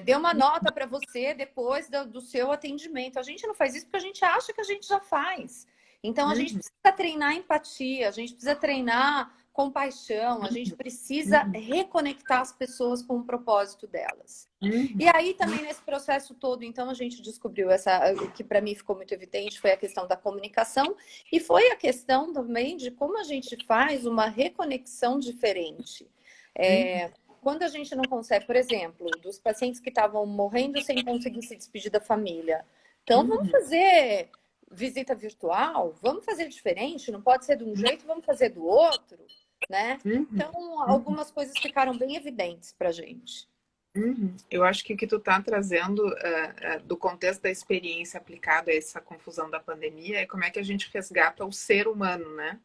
Dê uma nota para você depois do seu atendimento. A gente não faz isso porque a gente acha que a gente já faz. Então, a gente precisa treinar empatia, a gente precisa treinar compaixão, a gente precisa reconectar as pessoas com o propósito delas. E aí também nesse processo todo, então a gente descobriu o que para mim ficou muito evidente foi a questão da comunicação e foi a questão também de como a gente faz uma reconexão diferente. Quando a gente não consegue, por exemplo, dos pacientes que estavam morrendo sem conseguir se despedir da família, então vamos fazer visita virtual, vamos fazer diferente, não pode ser de um jeito, vamos fazer do outro. Né? Então, algumas coisas ficaram bem evidentes para a gente. Uhum. Eu acho que o que tu está trazendo do contexto da experiência aplicada a essa confusão da pandemia é como é que a gente resgata o ser humano, né?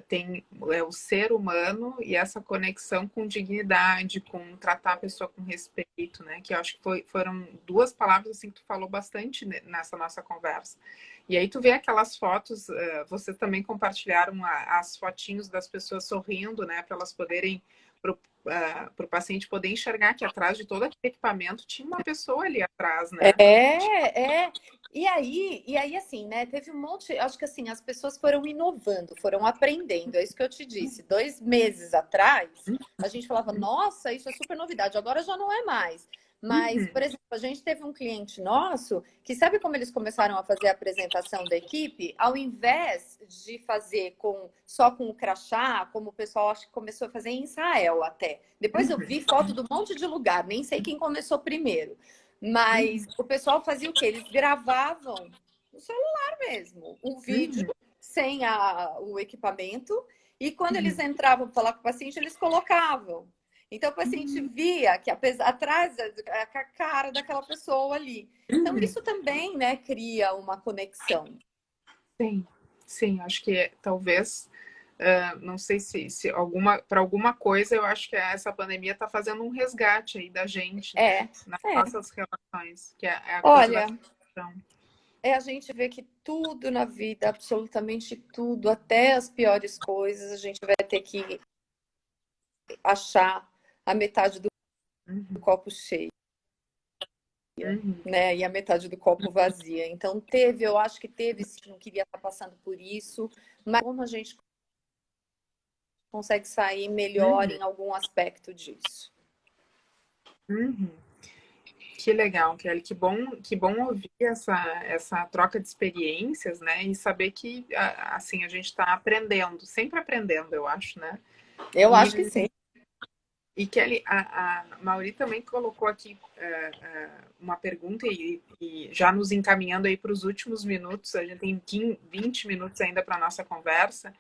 Tem o ser humano e essa conexão com dignidade, com tratar a pessoa com respeito, né? Que eu acho que foram duas palavras assim que tu falou bastante nessa nossa conversa. E aí tu vê aquelas fotos, vocês também compartilharam as fotinhos das pessoas sorrindo, né? Para elas poderem para o paciente poder enxergar que atrás de todo aquele equipamento tinha uma pessoa ali atrás, né? É. E aí, assim, né? Teve um monte. Acho que assim, as pessoas foram inovando, foram aprendendo. É isso que eu te disse. 2 meses atrás, a gente falava, nossa, isso é super novidade. Agora já não é mais. Mas, Uhum. por exemplo, a gente teve um cliente nosso que sabe como eles começaram a fazer a apresentação da equipe? Ao invés de fazer só com o crachá, como o pessoal acho que começou a fazer em Israel até. Depois eu vi foto de um monte de lugar, nem sei quem começou primeiro. Mas o pessoal fazia o quê? Eles gravavam no celular mesmo, o vídeo Uhum. sem o equipamento, e quando eles Uhum. entravam para falar com o paciente, eles colocavam. Então, o paciente via que atrás a cara daquela pessoa ali. Então, Uhum. isso também, né, cria uma conexão. Sim, sim, acho que talvez, não sei se para alguma coisa, eu acho que essa pandemia está fazendo um resgate aí da gente, É, né? Nas é. nossas relações, que é a coisa da Olha, conexão. a gente vê que tudo na vida, absolutamente tudo, até as piores coisas, a gente vai ter que achar a metade do Uhum. copo cheio, Uhum. né? E a metade do copo vazia. Então eu acho que teve, se não queria estar passando por isso, mas como a gente consegue sair melhor Uhum. em algum aspecto disso. Uhum. Que legal, Kelly. Que bom ouvir essa troca de experiências, né? E saber que assim a gente está aprendendo, sempre aprendendo, eu acho, né? Eu E acho que sim. E Kelly, a Mauri também colocou aqui uma pergunta e já nos encaminhando aí para os últimos minutos, a gente tem 20 minutos ainda para a nossa conversa.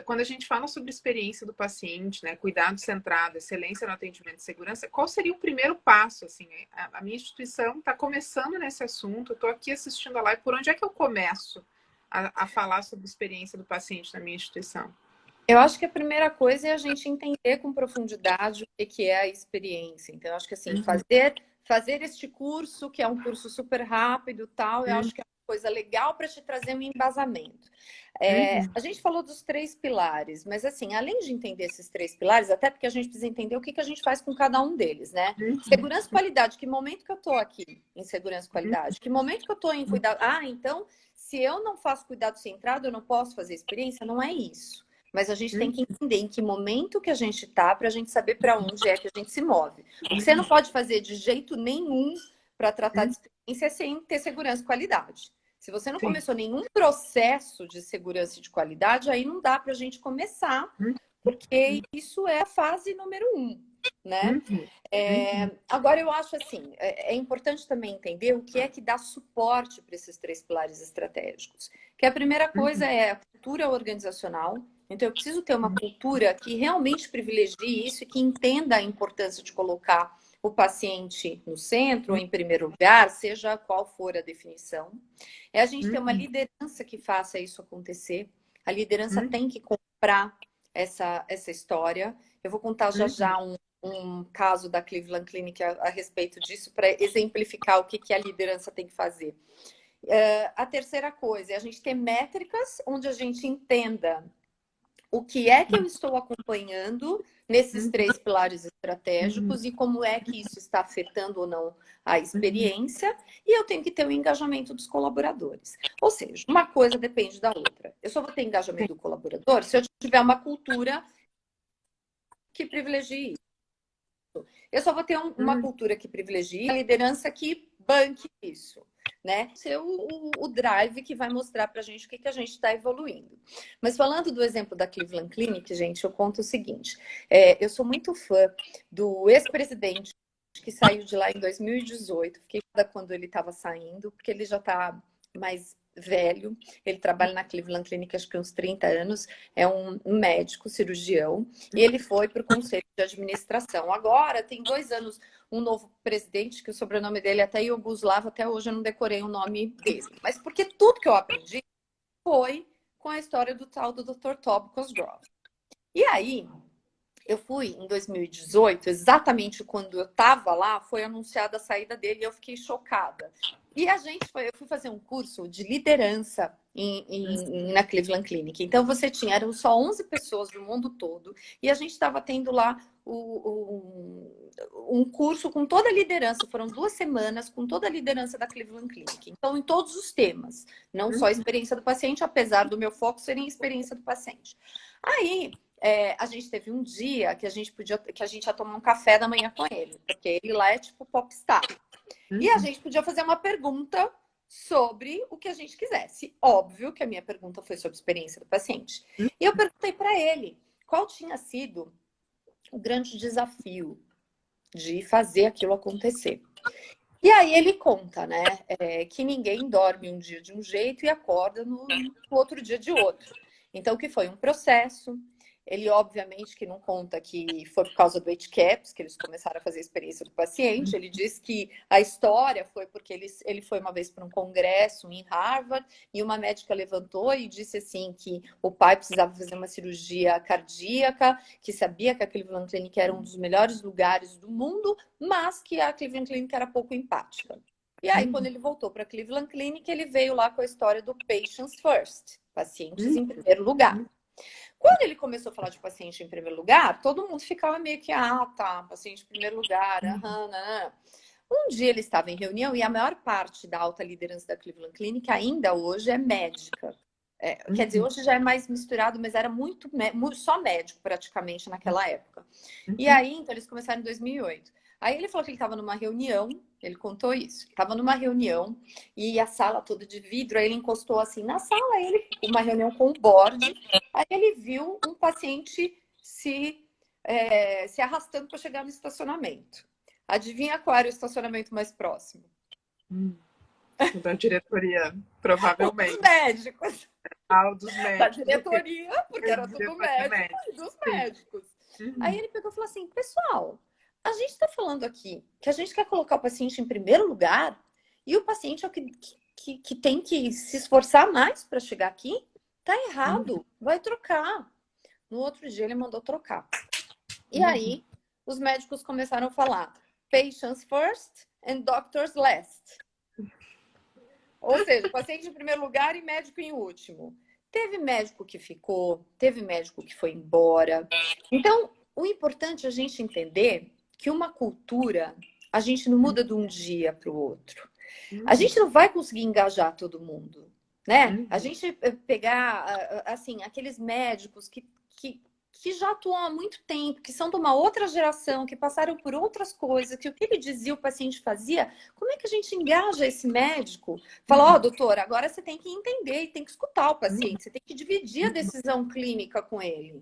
Quando a gente fala sobre experiência do paciente, né, cuidado centrado, excelência no atendimento e segurança, qual seria o primeiro passo? Assim, a minha instituição está começando nesse assunto, eu estou aqui assistindo a live, por onde é que eu começo a falar sobre experiência do paciente na minha instituição? Eu acho que a primeira coisa é a gente entender com profundidade o que é a experiência. Então, eu acho que assim, Uhum. fazer este curso, que é um curso super rápido, tal, eu Uhum. acho que é uma coisa legal para te trazer um embasamento. Uhum. A gente falou dos 3 pilares, mas assim, além de entender esses 3 pilares, até porque a gente precisa entender o que a gente faz com cada um deles, né? Uhum. Segurança e qualidade, que momento que eu estou aqui em segurança e qualidade? Que momento que eu estou em cuidado? Ah, então, se eu não faço cuidado centrado, eu não posso fazer experiência? Não é isso. Mas a gente tem Uhum. que entender em que momento que a gente está para a gente saber para onde é que a gente se move. O que você não pode fazer de jeito nenhum para tratar de Uhum. experiência é sem ter segurança e qualidade. Se você não Sim. começou nenhum processo de segurança e de qualidade, aí não dá para a gente começar, porque isso é a fase número 1, né? Uhum. Uhum. Agora, eu acho assim, é importante também entender o que é que dá suporte para esses 3 pilares estratégicos. Que a primeira coisa Uhum. é a cultura organizacional. Então, eu preciso ter uma cultura que realmente privilegie isso e que entenda a importância de colocar o paciente no centro ou em primeiro lugar, seja qual for a definição. É a gente ter uma Uhum. liderança que faça isso acontecer. A liderança Uhum. tem que comprar essa história. Eu vou contar já Uhum. já um caso da Cleveland Clinic a respeito disso para exemplificar o que a liderança tem que fazer. A terceira coisa é a gente ter métricas onde a gente entenda o que é que eu estou acompanhando nesses Uhum. 3 pilares Uhum. estratégicos e como é que isso está afetando ou não a Uhum. experiência, e eu tenho que ter o engajamento dos colaboradores. Ou seja, uma coisa depende da outra. Eu só vou ter Sim. engajamento do colaborador se eu tiver uma cultura que privilegie. Eu só vou ter uma Uhum. cultura que privilegie a liderança que banque isso, né? Ser o drive que vai mostrar para a gente o que a gente está evoluindo. Mas falando do exemplo da Cleveland Clinic, gente, eu conto o seguinte: eu sou muito fã do ex-presidente que saiu de lá em 2018. Fiquei quando ele estava saindo, porque ele já está mais velho, ele trabalha na Cleveland Clinic acho que uns 30 anos, é um médico cirurgião, e ele foi para o conselho de administração. Agora, tem 2 anos, um novo presidente, que o sobrenome dele é até Yugoslavo, até hoje eu não decorei o nome dele. Mas porque tudo que eu aprendi foi com a história do tal do Dr. Todd Cosgrove. E aí, eu fui em 2018, exatamente quando eu estava lá, foi anunciada a saída dele e eu fiquei chocada. E eu fui fazer um curso de liderança na Cleveland Clinic. Então, eram só 11 pessoas do mundo todo e a gente estava tendo lá um curso com toda a liderança. Foram 2 semanas com toda a liderança da Cleveland Clinic. Então, em todos os temas, não só a experiência do paciente, apesar do meu foco ser em experiência do paciente. Aí, a gente teve um dia que a gente ia tomar um café da manhã com ele, porque ele lá é tipo popstar. E a gente podia fazer uma pergunta sobre o que a gente quisesse. Óbvio que a minha pergunta foi sobre a experiência do paciente. E eu perguntei para ele qual tinha sido o grande desafio de fazer aquilo acontecer. E aí ele conta, né, que ninguém dorme um dia de um jeito e acorda no outro dia de outro. Então, que foi um processo. Ele, obviamente, que não conta que foi por causa do HCAHPS que eles começaram a fazer a experiência do paciente. Ele diz que a história foi porque ele foi uma vez para um congresso em Harvard e uma médica levantou e disse assim que o pai precisava fazer uma cirurgia cardíaca, que sabia que a Cleveland Clinic era um dos melhores lugares do mundo, mas que a Cleveland Clinic era pouco empática. E aí, quando ele voltou para a Cleveland Clinic, ele veio lá com a história do patients first, pacientes em primeiro lugar. Quando ele começou a falar de paciente em primeiro lugar, todo mundo ficava meio que, tá, paciente em primeiro lugar, Um dia ele estava em reunião e a maior parte da alta liderança da Cleveland Clinic ainda hoje é médica. Quer dizer, hoje já é mais misturado, mas era muito só médico praticamente naquela época. E aí, então, eles começaram em 2008. Aí ele falou que ele estava numa reunião, ele contou isso, estava numa reunião e a sala toda de vidro, aí ele encostou assim na sala, uma reunião com o board, aí ele viu um paciente se arrastando para chegar no estacionamento. Adivinha qual era o estacionamento mais próximo? Da diretoria, provavelmente. Dos médicos. Dos médicos. Da diretoria, porque era tudo médico e dos médicos. Aí ele pegou e falou assim, pessoal, a gente está falando aqui que a gente quer colocar o paciente em primeiro lugar e o paciente é o que tem que se esforçar mais para chegar aqui. Tá errado, vai trocar. No outro dia ele mandou trocar. E aí os médicos começaram a falar patients first and doctors last. Ou seja, paciente em primeiro lugar e médico em último. Teve médico que ficou, teve médico que foi embora. Então, o importante é a gente entender que uma cultura, a gente não muda de um dia para o outro. A gente não vai conseguir engajar todo mundo, né? A gente pegar, assim, aqueles médicos que já atuam há muito tempo, que são de uma outra geração, que passaram por outras coisas, que o que ele dizia o paciente fazia, como é que a gente engaja esse médico? Fala, doutor, agora você tem que entender e tem que escutar o paciente, você tem que dividir a decisão clínica com ele.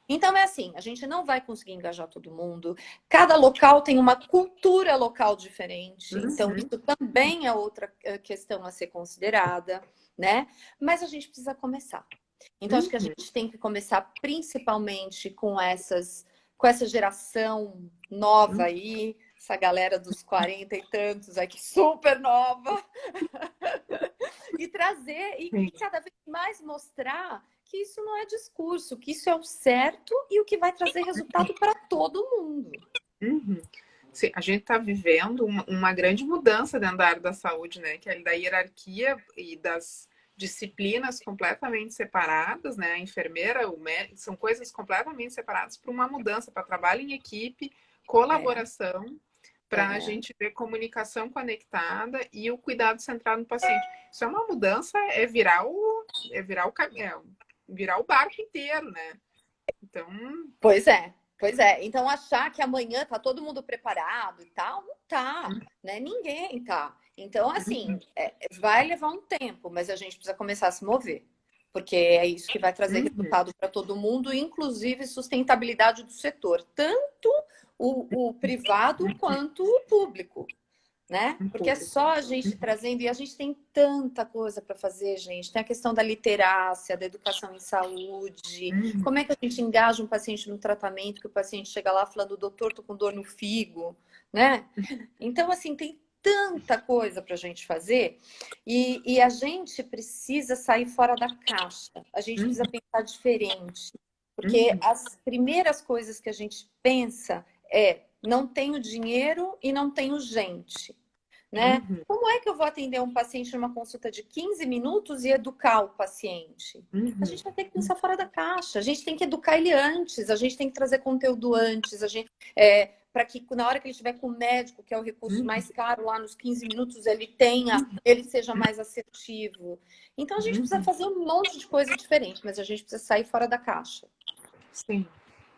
Então é assim, a gente não vai conseguir engajar todo mundo. Cada local tem uma cultura local diferente, então isso também é outra questão a ser considerada, né? Mas a gente precisa começar. Então, acho que a gente tem que começar principalmente com essa geração nova aí, essa galera dos 40 e tantos aqui, super nova, e trazer, e cada vez mais mostrar que isso não é discurso, que isso é o certo e o que vai trazer resultado para todo mundo. Sim, a gente está vivendo uma grande mudança dentro da área da saúde, né? Que é da hierarquia e das disciplinas completamente separadas, né? A enfermeira, o médico, são coisas completamente separadas para uma mudança, para trabalho em equipe, colaboração, para a gente ver comunicação conectada e o cuidado centrado no paciente. Isso é uma mudança, virar o barco inteiro, né? Então, pois é. Então achar que amanhã tá todo mundo preparado e tal, não tá, né? Ninguém tá. Então, assim, vai levar um tempo, mas a gente precisa começar a se mover. Porque é isso que vai trazer resultado para todo mundo, inclusive sustentabilidade do setor. Tanto o privado quanto o público. né? Um Porque é público. só a gente trazendo, e a gente tem tanta coisa para fazer, gente. Tem a questão da literácia, da educação em saúde, como é que a gente engaja um paciente no tratamento, que o paciente chega lá falando, doutor, tô com dor no figo, né? Então, assim, tem tanta coisa para a gente fazer e a gente precisa sair fora da caixa. A gente precisa pensar diferente. Porque as primeiras coisas que a gente pensa é não tenho dinheiro e não tenho gente, né? Como é que eu vou atender um paciente numa consulta de 15 minutos e educar o paciente? A gente vai ter que pensar fora da caixa. A gente tem que educar ele antes, a gente tem que trazer conteúdo antes, a gente para que na hora que ele estiver com o médico, que é o recurso mais caro, lá nos 15 minutos ele seja mais assertivo. Então a gente precisa fazer um monte de coisa diferente, mas a gente precisa sair fora da caixa. Sim.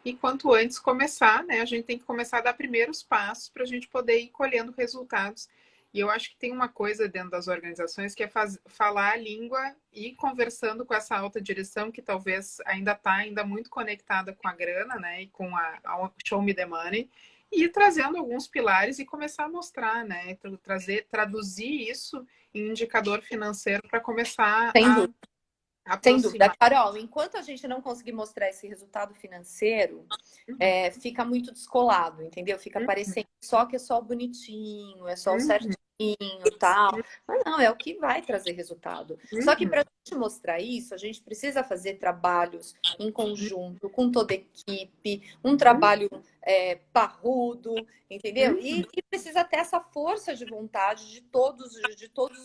E quanto antes começar, né? A gente tem que começar a dar primeiros passos para a gente poder ir colhendo resultados. E eu acho que tem uma coisa dentro das organizações que é falar a língua e conversando com essa alta direção que talvez ainda está ainda muito conectada com a grana, né? E com a show me the money. E ir trazendo alguns pilares e começar a mostrar, né? Traduzir isso em indicador financeiro para começar Sem a dúvida. Sem dúvida. aproximar. Carol, enquanto a gente não conseguir mostrar esse resultado financeiro, fica muito descolado, entendeu? Fica parecendo só que é só o bonitinho, é só o certinho, tal. Mas não, é o que vai trazer resultado. Só que para a gente mostrar isso, a gente precisa fazer trabalhos em conjunto, com toda a equipe, um trabalho parrudo, entendeu? E precisa ter essa força de vontade de todos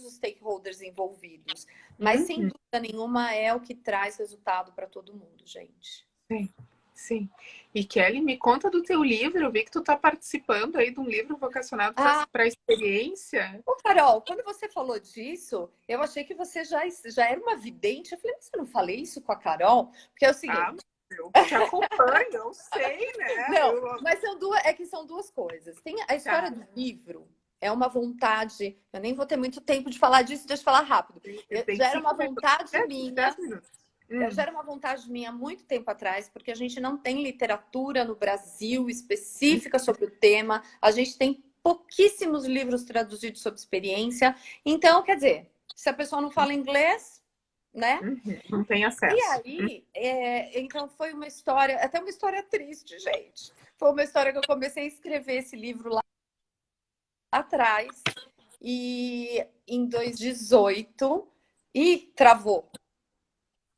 os stakeholders envolvidos. Mas, sem dúvida nenhuma, é o que traz resultado para todo mundo, gente. Sim, sim. E Kelly, me conta do teu livro. Eu vi que tu está participando aí de um livro vocacionado para a experiência. Ô, Carol, quando você falou disso, eu achei que você já era uma vidente. Eu falei, mas eu não falei isso com a Carol? Porque é o seguinte. Eu te acompanho, eu sei, né? Não, mas são duas coisas. Tem a história do livro. É uma vontade. Eu nem vou ter muito tempo de falar disso, deixa eu falar rápido. Já era uma vontade minha. Já era uma vontade minha há muito tempo atrás, porque a gente não tem literatura no Brasil específica sobre o tema. A gente tem pouquíssimos livros traduzidos sobre experiência. Então, quer dizer, se a pessoa não fala inglês, né? Não tem acesso. E aí, então foi uma história, até uma história triste, gente. Foi uma história que eu comecei a escrever esse livro lá atrás, e em 2018, e travou.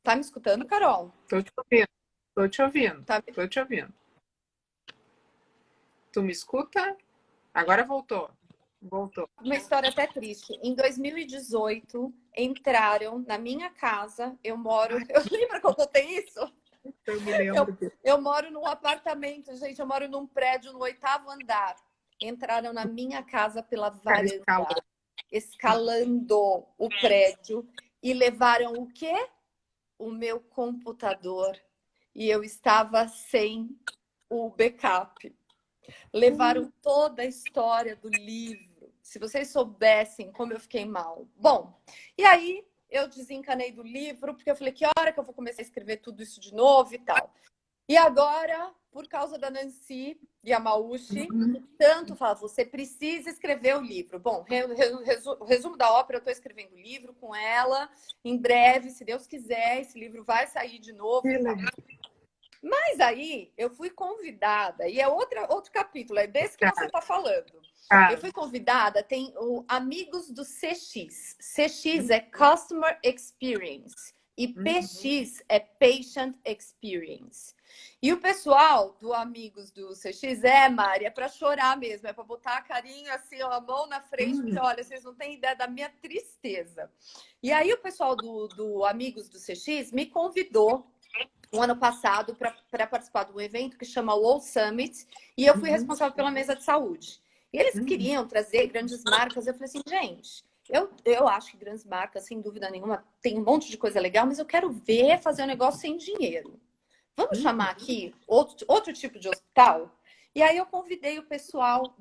Tá me escutando, Carol? Tô te ouvindo. Tô te ouvindo. Tá... Tô te ouvindo. Tu me escuta? Agora voltou. Voltou. Uma história até triste. Em 2018, entraram na minha casa. Eu moro. Eu lembro que eu contei isso? Eu me lembro disso. Eu moro num apartamento, gente. Eu moro num prédio no 8º andar. Entraram na minha casa pela varanda, escalando o prédio e levaram o quê? O meu computador. E eu estava sem o backup. Levaram toda a história do livro. Se vocês soubessem como eu fiquei mal. Bom, e aí eu desencanei do livro, porque eu falei, que hora que eu vou começar a escrever tudo isso de novo e tal. E agora, por causa da Nancy Yamauchi, que tanto fala, você precisa escrever o livro. Bom, resumo da ópera, eu estou escrevendo o livro com ela. Em breve, se Deus quiser, esse livro vai sair de novo. Mas aí eu fui convidada, e é outro capítulo, é desse que você está falando. Eu fui convidada, tem o Amigos do CX. CX é Customer Experience e PX é Patient Experience. E o pessoal do Amigos do CX Mari, é para chorar mesmo, é para botar a carinha assim, a mão na frente, porque olha, vocês não têm ideia da minha tristeza. E aí o pessoal do Amigos do CX me convidou um ano passado para participar de um evento que chama World Summit, e eu fui responsável pela mesa de saúde. E eles queriam trazer grandes marcas. Eu falei assim, gente, eu acho que grandes marcas, sem dúvida nenhuma, tem um monte de coisa legal, mas eu quero ver fazer um negócio sem dinheiro. Vamos chamar aqui outro tipo de hospital? E aí eu convidei o pessoal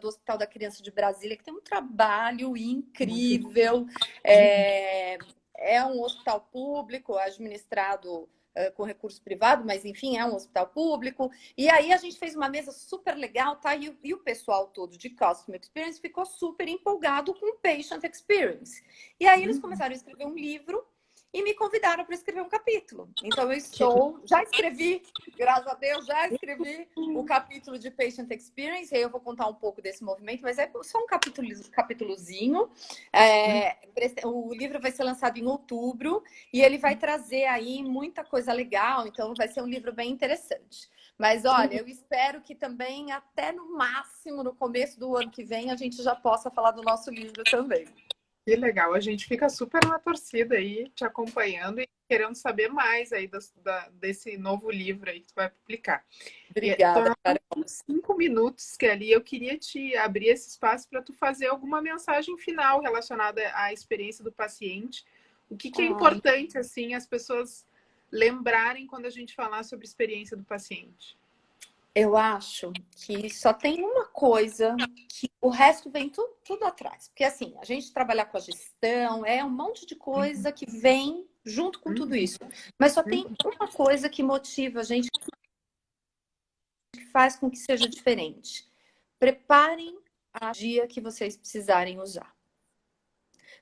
do Hospital da Criança de Brasília, que tem um trabalho incrível. É um hospital público administrado com recurso privado, mas enfim, é um hospital público. E aí a gente fez uma mesa super legal, tá? E o pessoal todo de Customer Experience ficou super empolgado com Patient Experience. E aí eles começaram a escrever um livro e me convidaram para escrever um capítulo. Então já escrevi, graças a Deus, já escrevi o capítulo de Patient Experience, e aí eu vou contar um pouco desse movimento, mas é só um capítulozinho. O livro vai ser lançado em outubro e ele vai trazer aí muita coisa legal, então vai ser um livro bem interessante. Mas olha, eu espero que também até no máximo, no começo do ano que vem, a gente já possa falar do nosso livro também. Que legal, a gente fica super na torcida aí, te acompanhando e querendo saber mais aí desse novo livro aí que tu vai publicar. Obrigada, Carol. 5 minutos, Kelly, eu queria te abrir esse espaço para tu fazer alguma mensagem final relacionada à experiência do paciente. O que é importante, assim, as pessoas lembrarem quando a gente falar sobre a experiência do paciente? Eu acho que só tem uma coisa que o resto vem tudo atrás. Porque, assim, a gente trabalhar com a gestão é um monte de coisa que vem junto com tudo isso. Mas só tem uma coisa que motiva a gente, que faz com que seja diferente. Preparem a dia que vocês precisarem usar.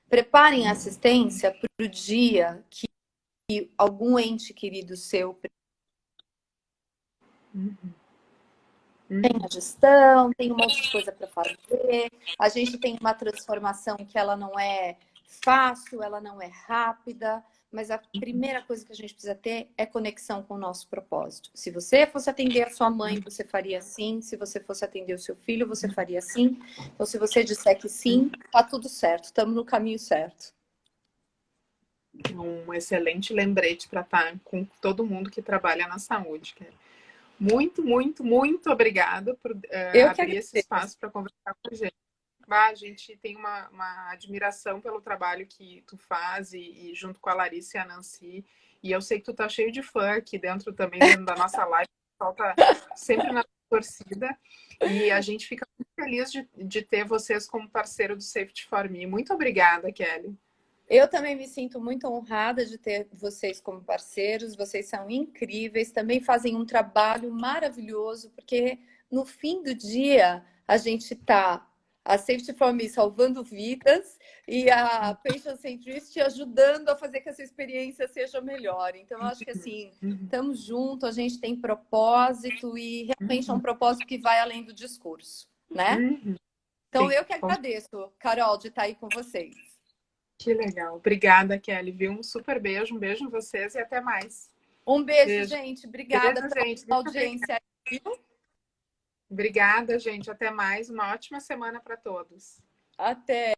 Preparem a assistência para o dia que algum ente querido seu tem a gestão, tem um monte de coisa para fazer. A gente tem uma transformação que ela não é fácil, ela não é rápida, mas a primeira coisa que a gente precisa ter é conexão com o nosso propósito. Se você fosse atender a sua mãe, você faria assim. Se você fosse atender o seu filho, você faria assim. Então, se você disser que sim, tá tudo certo. Estamos no caminho certo. Um excelente lembrete para estar com todo mundo que trabalha na saúde. Muito, muito, muito obrigada por abrir esse espaço para conversar com a gente. A gente tem uma admiração pelo trabalho que tu faz e junto com a Larissa e a Nancy. E eu sei que tu tá cheio de fã aqui dentro também, dentro da nossa live. O pessoal tá sempre na torcida. E a gente fica muito feliz de ter vocês como parceiro do Safety for Me. Muito obrigada, Kelly. Eu também me sinto muito honrada de ter vocês como parceiros, vocês são incríveis, também fazem um trabalho maravilhoso, porque no fim do dia a gente está, a Safety for Me salvando vidas e a Patient Centricity ajudando a fazer que essa experiência seja melhor. Então, eu acho que assim, estamos juntos, a gente tem propósito e realmente é um propósito que vai além do discurso, né? Então, eu que agradeço, Carol, de estar aí com vocês. Que legal. Obrigada, Kelly. Viu? Um super beijo. Um beijo em vocês e até mais. Um beijo, gente. Obrigada pela audiência. Obrigada, gente. Até mais. Uma ótima semana para todos. Até.